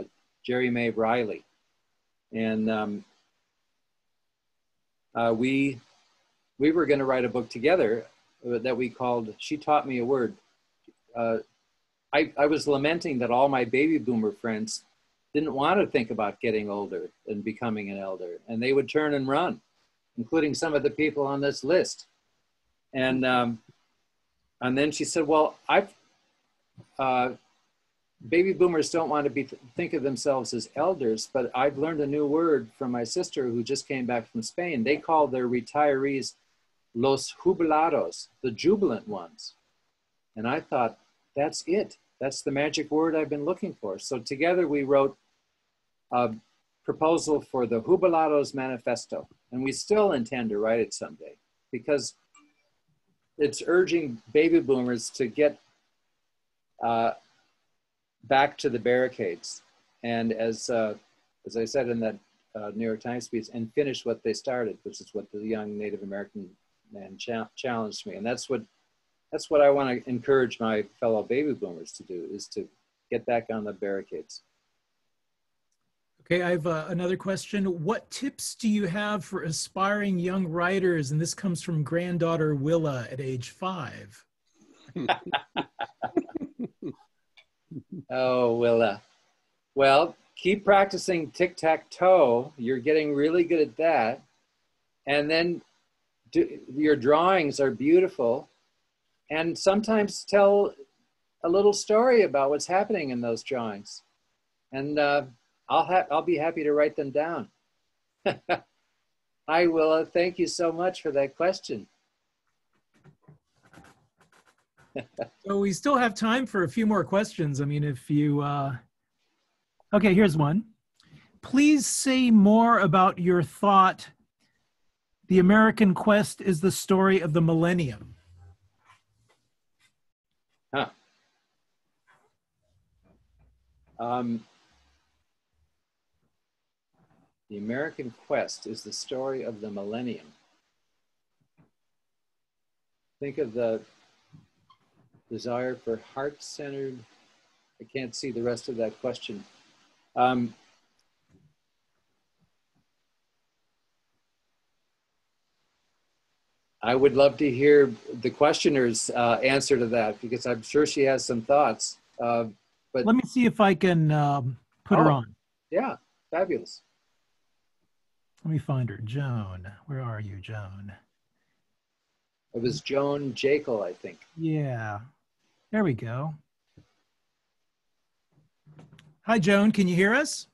Jerry Mae Riley. And we were going to write a book together that we called She Taught Me a Word. I was lamenting that all my baby boomer friends didn't want to think about getting older and becoming an elder, and they would turn and run, including some of the people on this list. And then she said, well, baby boomers don't want to think of themselves as elders, but I've learned a new word from my sister who just came back from Spain. They call their retirees los jubilados, the jubilant ones. And I thought, that's it. That's the magic word I've been looking for. So together we wrote a proposal for the Jubilados Manifesto. And we still intend to write it someday, because it's urging baby boomers to get back to the barricades. And as I said in that New York Times piece, and finish what they started, which is what the young Native American man challenged me. And that's what I want to encourage my fellow baby boomers to do, is to get back on the barricades. Okay, I have another question. What tips do you have for aspiring young writers? And this comes from granddaughter Willa at age 5. Oh, Willa. Well, keep practicing tic-tac-toe. You're getting really good at that. And then your drawings are beautiful. And sometimes tell a little story about what's happening in those drawings. And I'll be happy to write them down. Hi, Willa. Thank you so much for that question. So we still have time for a few more questions. I mean, if you, okay, here's one. Please say more about your thought, the American quest is the story of the millennium. Huh. The American quest is the story of the millennium. Think of the desire for heart-centered. I can't see the rest of that question. I would love to hear the questioner's answer to that, because I'm sure she has some thoughts. But let me see if I can put her on. Yeah, fabulous. Let me find her. Joan, where are you, Joan? It was Joan JAECKEL, I think. Yeah, there we go. Hi, Joan, can you hear us?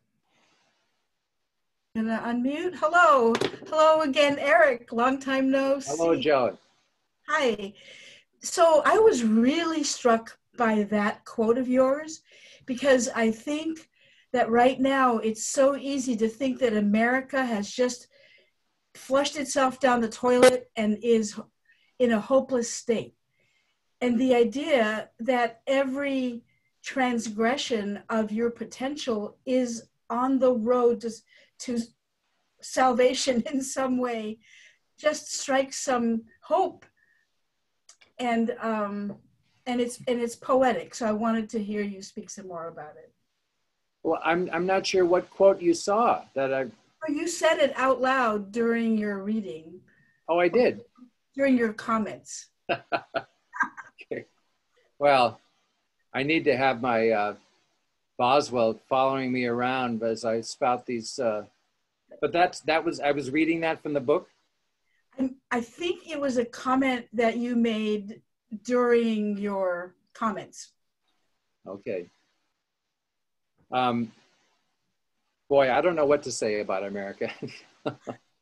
Gonna unmute. Hello. Hello again, Eric. Long time no see. Hello, Joan. Hi. So I was really struck by that quote of yours, because I think that right now it's so easy to think that America has just flushed itself down the toilet and is in a hopeless state. And the idea that every transgression of your potential is on the road to salvation in some way just strikes some hope, and it's poetic. So I wanted to hear you speak some more about it. Well, I'm not sure what quote you saw that I. Oh, you said it out loud during your reading. Oh, I did. During your comments. Okay. Well, I need to have my Boswell following me around as I spout these. But I was reading that from the book. I think it was a comment that you made during your comments. Okay. Boy, I don't know what to say about America.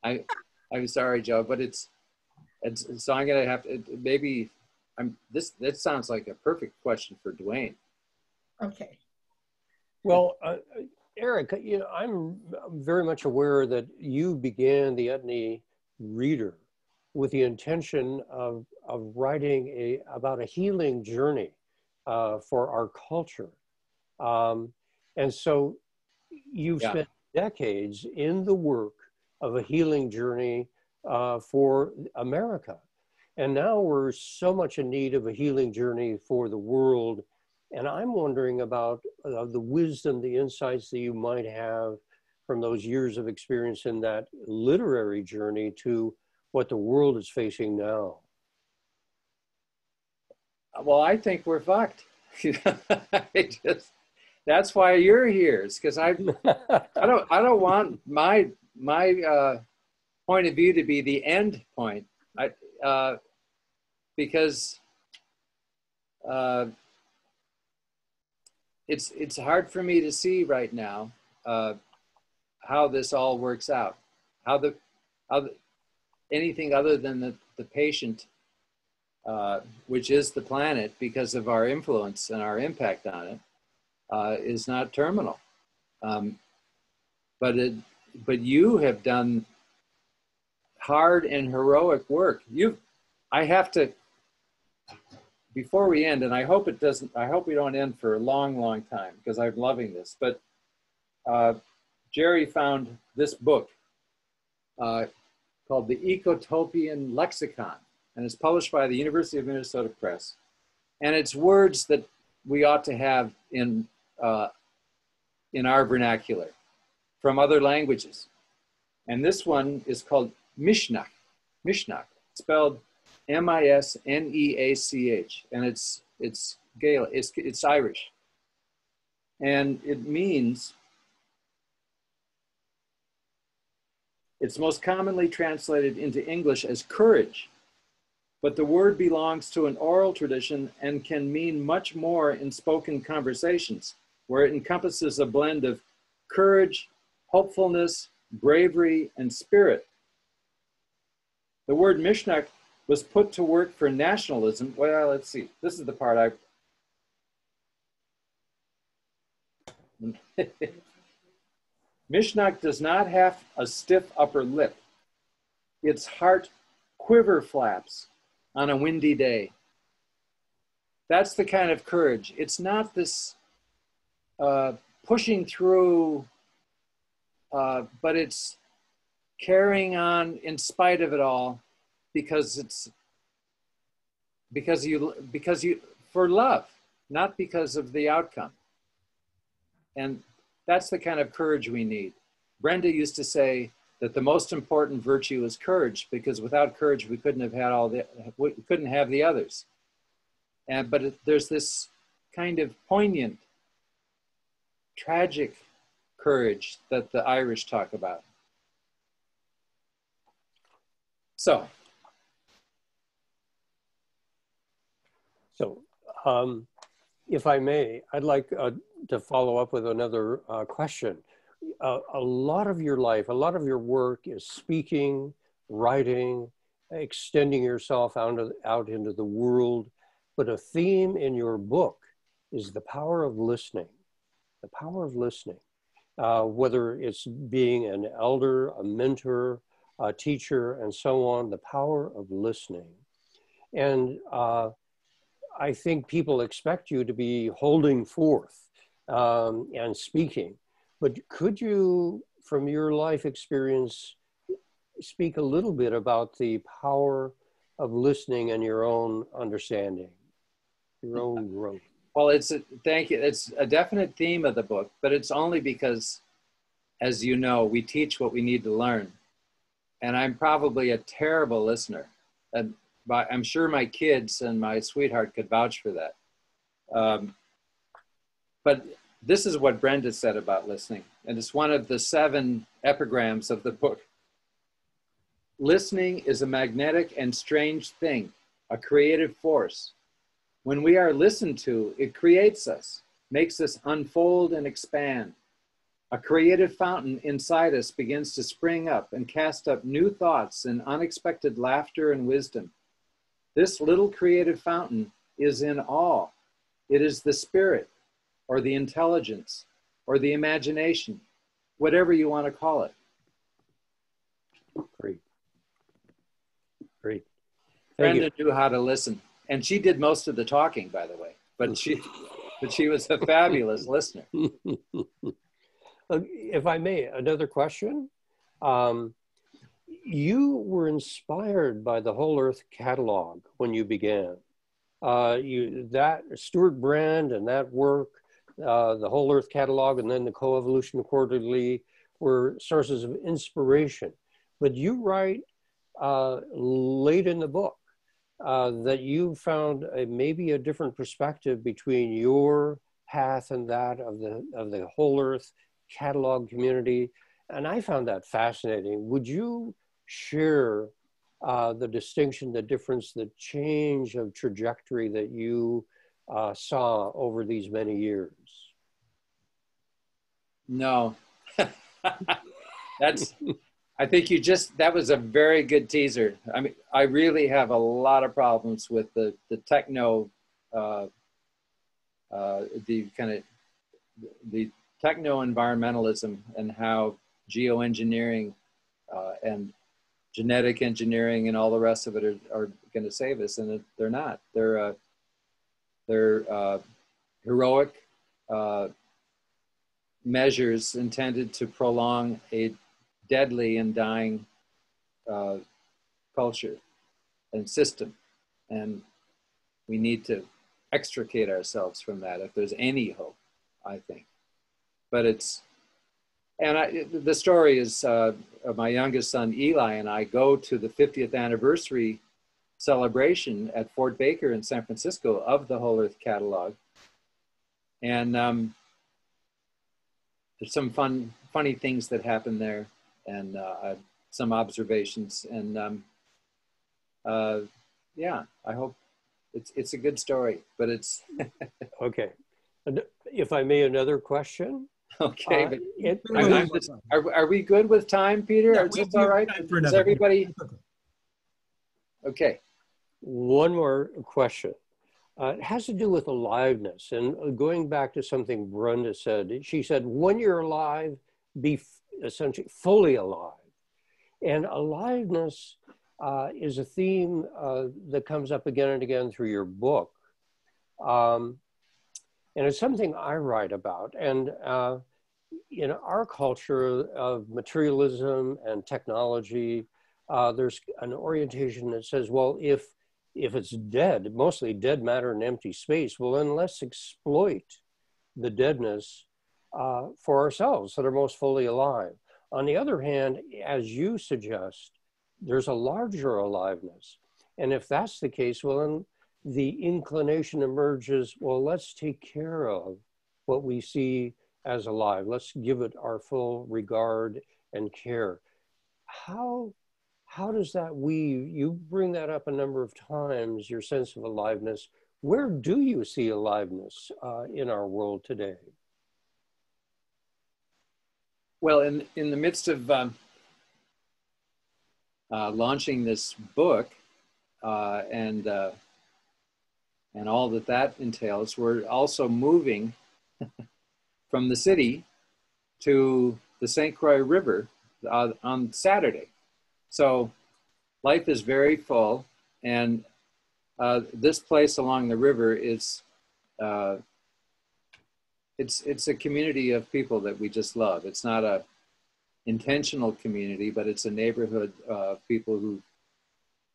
I'm sorry, Joe, but And so I'm going to have to, maybe, that sounds like a perfect question for Duane. Okay. Well, Eric, you know, I'm very much aware that you began the Utne Reader with the intention of writing about a healing journey for our culture. And so you've spent decades in the work of a healing journey for America. And now we're so much in need of a healing journey for the world. And I'm wondering about the wisdom, the insights that you might have from those years of experience in that literary journey to what the world is facing now. Well, I think we're fucked. That's why you're here. It's because I don't want my point of view to be the end point. Because it's hard for me to see right now how this all works out, how anything other than the patient, which is the planet, because of our influence and our impact on it, is not terminal. But you have done hard and heroic work. I have to, before we end, and I hope we don't end for a long, long time, because I'm loving this, but Jerry found this book called The Ecotopian Lexicon, and it's published by the University of Minnesota Press. And it's words that we ought to have in our vernacular from other languages. And this one is called Mishnach, spelled M-I-S-N-E-A-C-H, and it's Gaelic, it's Irish. And it means, it's most commonly translated into English as courage, but the word belongs to an oral tradition and can mean much more in spoken conversations, where it encompasses a blend of courage, hopefulness, bravery, and spirit. The word Mishnach was put to work for nationalism. Well, let's see. This is the part Mishnach does not have a stiff upper lip. Its heart quiver flaps on a windy day. That's the kind of courage. It's not this pushing through, but it's carrying on in spite of it all, because you for love, not because of the outcome. And that's the kind of courage we need. Brenda used to say that the most important virtue is courage, because without courage we couldn't have the others. But there's this kind of poignant, tragic courage that the Irish talk about. So if I may, I'd like to follow up with another question. A lot of your life, a lot of your work is speaking, writing, extending yourself out into the world. But a theme in your book is the power of listening, the power of listening, whether it's being an elder, a mentor, a teacher, and so on, the power of listening. And I think people expect you to be holding forth and speaking, but could you, from your life experience, speak a little bit about the power of listening and your own understanding, your own growth? Well, thank you. It's a definite theme of the book, but it's only because, as you know, we teach what we need to learn. And I'm probably a terrible listener. And I'm sure my kids and my sweetheart could vouch for that. But this is what Brenda said about listening. And it's one of the 7 epigrams of the book. Listening is a magnetic and strange thing, a creative force. When we are listened to, it creates us, makes us unfold and expand. A creative fountain inside us begins to spring up and cast up new thoughts and unexpected laughter and wisdom. This little creative fountain is in awe. It is the spirit, or the intelligence, or the imagination, whatever you want to call it. Great. Great. Brenda knew how to listen. And she did most of the talking, by the way. But she was a fabulous listener. If I may, another question. You were inspired by the Whole Earth catalog when you began. That Stuart Brand and that work, the Whole Earth catalog, and then the Coevolution Quarterly were sources of inspiration. But you write late in the book that you found maybe a different perspective between your path and that of the Whole Earth catalog community, and I found that fascinating. Would you share the distinction, the difference, the change of trajectory that you saw over these many years? No. I think that was a very good teaser. I mean, I really have a lot of problems with the techno, the techno-environmentalism and how geoengineering and genetic engineering and all the rest of it are going to save us, and they're not. They're heroic measures intended to prolong a deadly and dying culture and system, and we need to extricate ourselves from that if there's any hope, I think. But the story is my youngest son Eli and I go to the 50th anniversary celebration at Fort Baker in San Francisco of the Whole Earth catalog, and there's some funny things that happen there, and some observations, and yeah, I hope it's a good story, but it's okay. If I may, another question. Okay, are we good with time, Peter? Yeah, is this all right? Is everybody? Okay. One more question. It has to do with aliveness, and going back to something Brenda said. She said, when you're alive, be essentially fully alive. And aliveness is a theme that comes up again and again through your book. And it's something I write about. And in our culture of materialism and technology, there's an orientation that says, well, if it's dead, mostly dead matter and empty space, well, then let's exploit the deadness for ourselves that are most fully alive. On the other hand, as you suggest, there's a larger aliveness. And if that's the case, well, then the inclination emerges, well, let's take care of what we see as alive. Let's give it our full regard and care. How does that weave? You bring that up a number of times, your sense of aliveness. Where do you see aliveness in our world today? Well, in the midst of launching this book and all that entails, we're also moving from the city to the St. Croix River on Saturday. So life is very full, and this place along the river is it's a community of people that we just love. It's not a intentional community, but it's a neighborhood of people who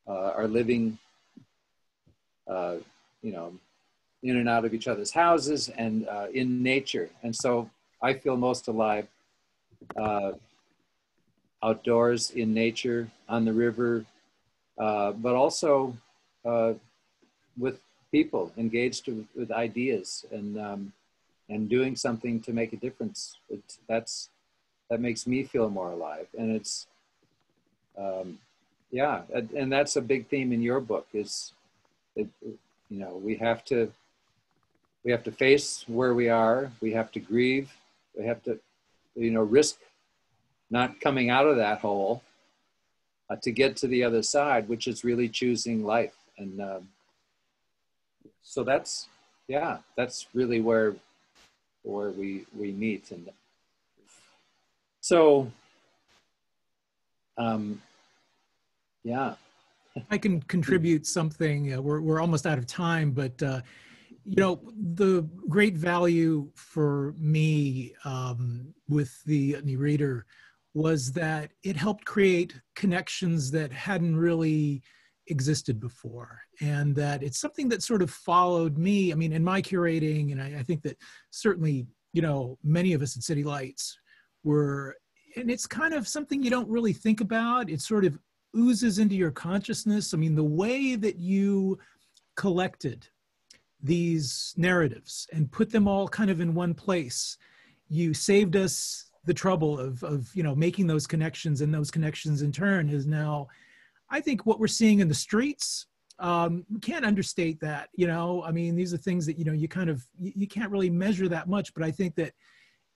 are living you know, in and out of each other's houses and in nature. And so I feel most alive outdoors in nature, on the river, but also with people engaged with ideas and doing something to make a difference. That makes me feel more alive. And it's, yeah, and that's a big theme in your book is, you know, we have to face where we are. We have to grieve. We you know, risk not coming out of that hole to get to the other side, which is really choosing life. And so that's, yeah, that's really where we meet. And so, yeah. I can contribute something. We're almost out of time, but you know, the great value for me with the Utne Reader was that it helped create connections that hadn't really existed before, and that it's something that sort of followed me. I mean, in my curating, and I think that certainly, you know, many of us at City Lights were, and it's kind of something you don't really think about. It sort of oozes into your consciousness. I mean, the way that you collected these narratives and put them all kind of in one place, you saved us the trouble of you know, making those connections, and those connections in turn is now, I think, what we're seeing in the streets. We can't understate that, you know. I mean, these are things that, you know, you kind of, you can't really measure that much, but I think that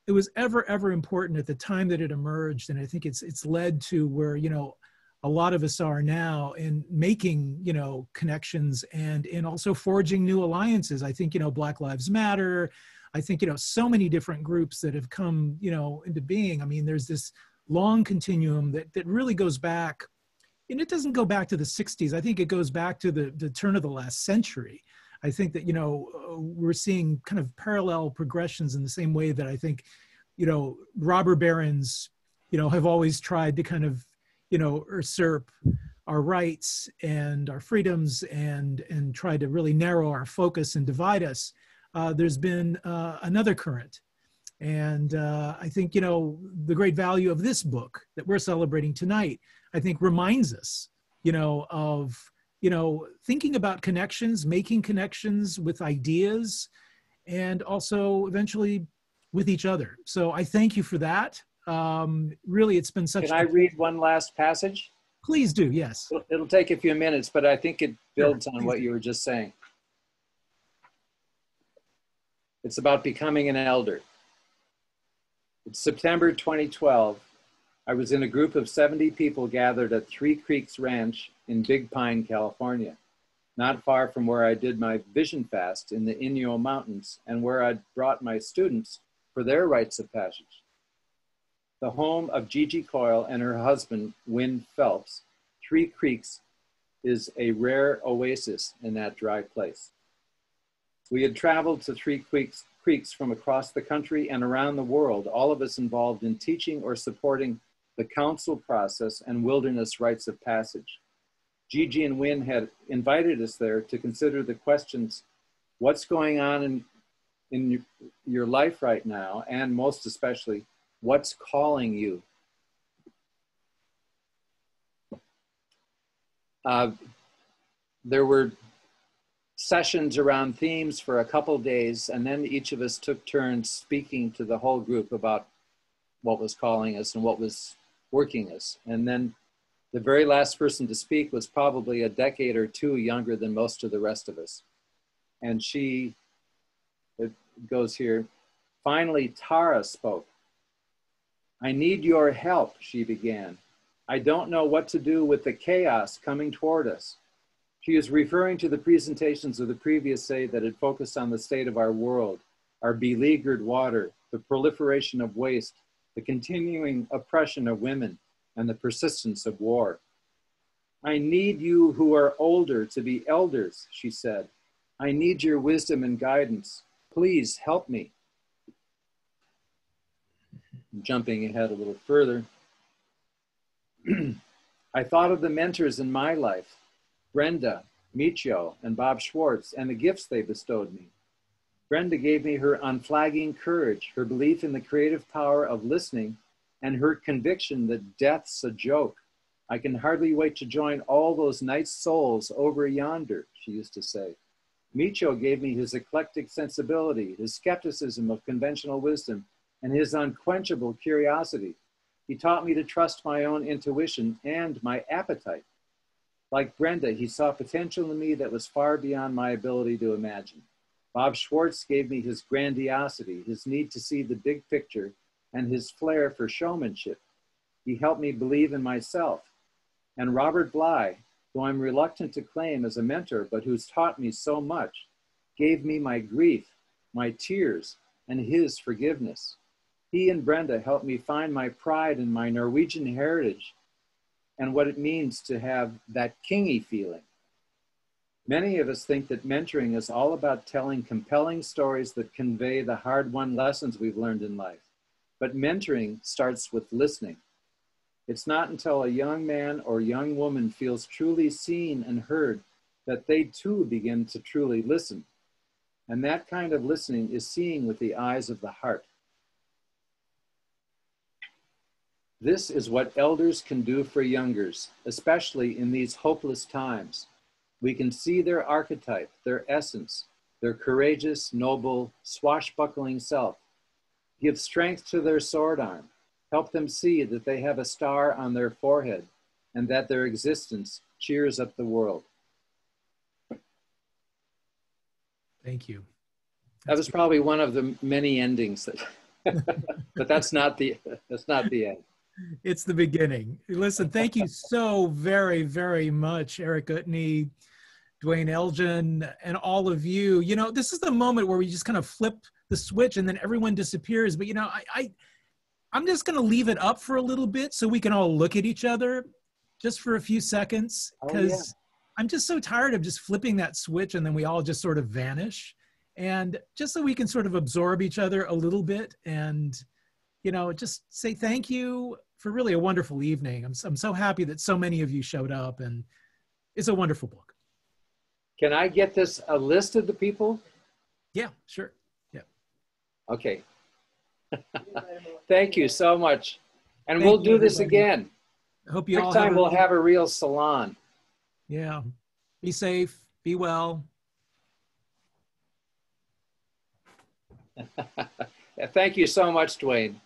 it was ever important at the time that it emerged, and I think it's led to where, you know, a lot of us are now in making, you know, connections and in also forging new alliances. I think, you know, Black Lives Matter. I think, you know, so many different groups that have come, you know, into being. I mean, there's this long continuum that really goes back, and it doesn't go back to the 60s. I think it goes back to the turn of the last century. I think that, you know, we're seeing kind of parallel progressions in the same way that I think, you know, robber barons, you know, have always tried to kind of, you know, usurp our rights and our freedoms and try to really narrow our focus and divide us. There's been another current. And I think, you know, the great value of this book that we're celebrating tonight, I think reminds us, you know, of, you know, thinking about connections, making connections with ideas, and also eventually with each other. So I thank you for that. Really, it's been such. Can I read one last passage? Please do, yes. It'll take a few minutes, but I think it builds Sure, on what you were just saying. It's about becoming an elder. It's September 2012. I was in a group of 70 people gathered at Three Creeks Ranch in Big Pine, California, not far from where I did my vision fast in the Inyo Mountains and where I'd brought my students for their rites of passage. The home of Gigi Coyle and her husband, Wynn Phelps. Three Creeks is a rare oasis in that dry place. We had traveled to Three Creeks from across the country and around the world, all of us involved in teaching or supporting the council process and wilderness rites of passage. Gigi and Wynn had invited us there to consider the questions, what's going on in your life right now, and most especially, what's calling you? There were sessions around themes for a couple days, and then each of us took turns speaking to the whole group about what was calling us and what was working us. And then the very last person to speak was probably a decade or two younger than most of the rest of us. And she, it goes here, finally Tara spoke. I need your help, she began. I don't know what to do with the chaos coming toward us. She is referring to the presentations of the previous day that had focused on the state of our world, our beleaguered water, the proliferation of waste, the continuing oppression of women, and the persistence of war. I need you who are older to be elders, she said. I need your wisdom and guidance. Please help me. Jumping ahead a little further. I thought of the mentors in my life, Brenda, Michio, and Bob Schwartz, and the gifts they bestowed me. Brenda gave me her unflagging courage, her belief in the creative power of listening, and her conviction that death's a joke. I can hardly wait to join all those nice souls over yonder, she used to say. Michio gave me his eclectic sensibility, his skepticism of conventional wisdom, and his unquenchable curiosity. He taught me to trust my own intuition and my appetite. Like Brenda, he saw potential in me that was far beyond my ability to imagine. Bob Schwartz gave me his grandiosity, his need to see the big picture, and his flair for showmanship. He helped me believe in myself. And Robert Bly, who I'm reluctant to claim as a mentor, but who's taught me so much, gave me my grief, my tears, and his forgiveness. He and Brenda helped me find my pride in my Norwegian heritage and what it means to have that kingy feeling. Many of us think that mentoring is all about telling compelling stories that convey the hard-won lessons we've learned in life. But mentoring starts with listening. It's not until a young man or young woman feels truly seen and heard that they too begin to truly listen. And that kind of listening is seeing with the eyes of the heart. This is what elders can do for youngers, especially in these hopeless times. We can see their archetype, their essence, their courageous, noble, swashbuckling self. Give strength to their sword arm. Help them see that they have a star on their forehead and that their existence cheers up the world. Thank you. That was probably one of the many endings, that, but that's not the end. It's the beginning. Listen, thank you so very, very much, Eric Utne, Duane Elgin, and all of you. You know, this is the moment where we just kind of flip the switch and then everyone disappears. But, you know, I'm just going to leave it up for a little bit so we can all look at each other just for a few seconds, because I'm just so tired of just flipping that switch and then we all just sort of vanish. And just so we can sort of absorb each other a little bit and, you know, just say thank you for really a wonderful evening. I'm so happy that so many of you showed up, and it's a wonderful book. Can I get a list of the people? Yeah, sure. Yeah. Okay. Thank you so much. And Thank we'll you, do this everybody. again. I hope you Next all time we'll have a real salon. Yeah. Be safe. Be well. Thank you so much, Duane.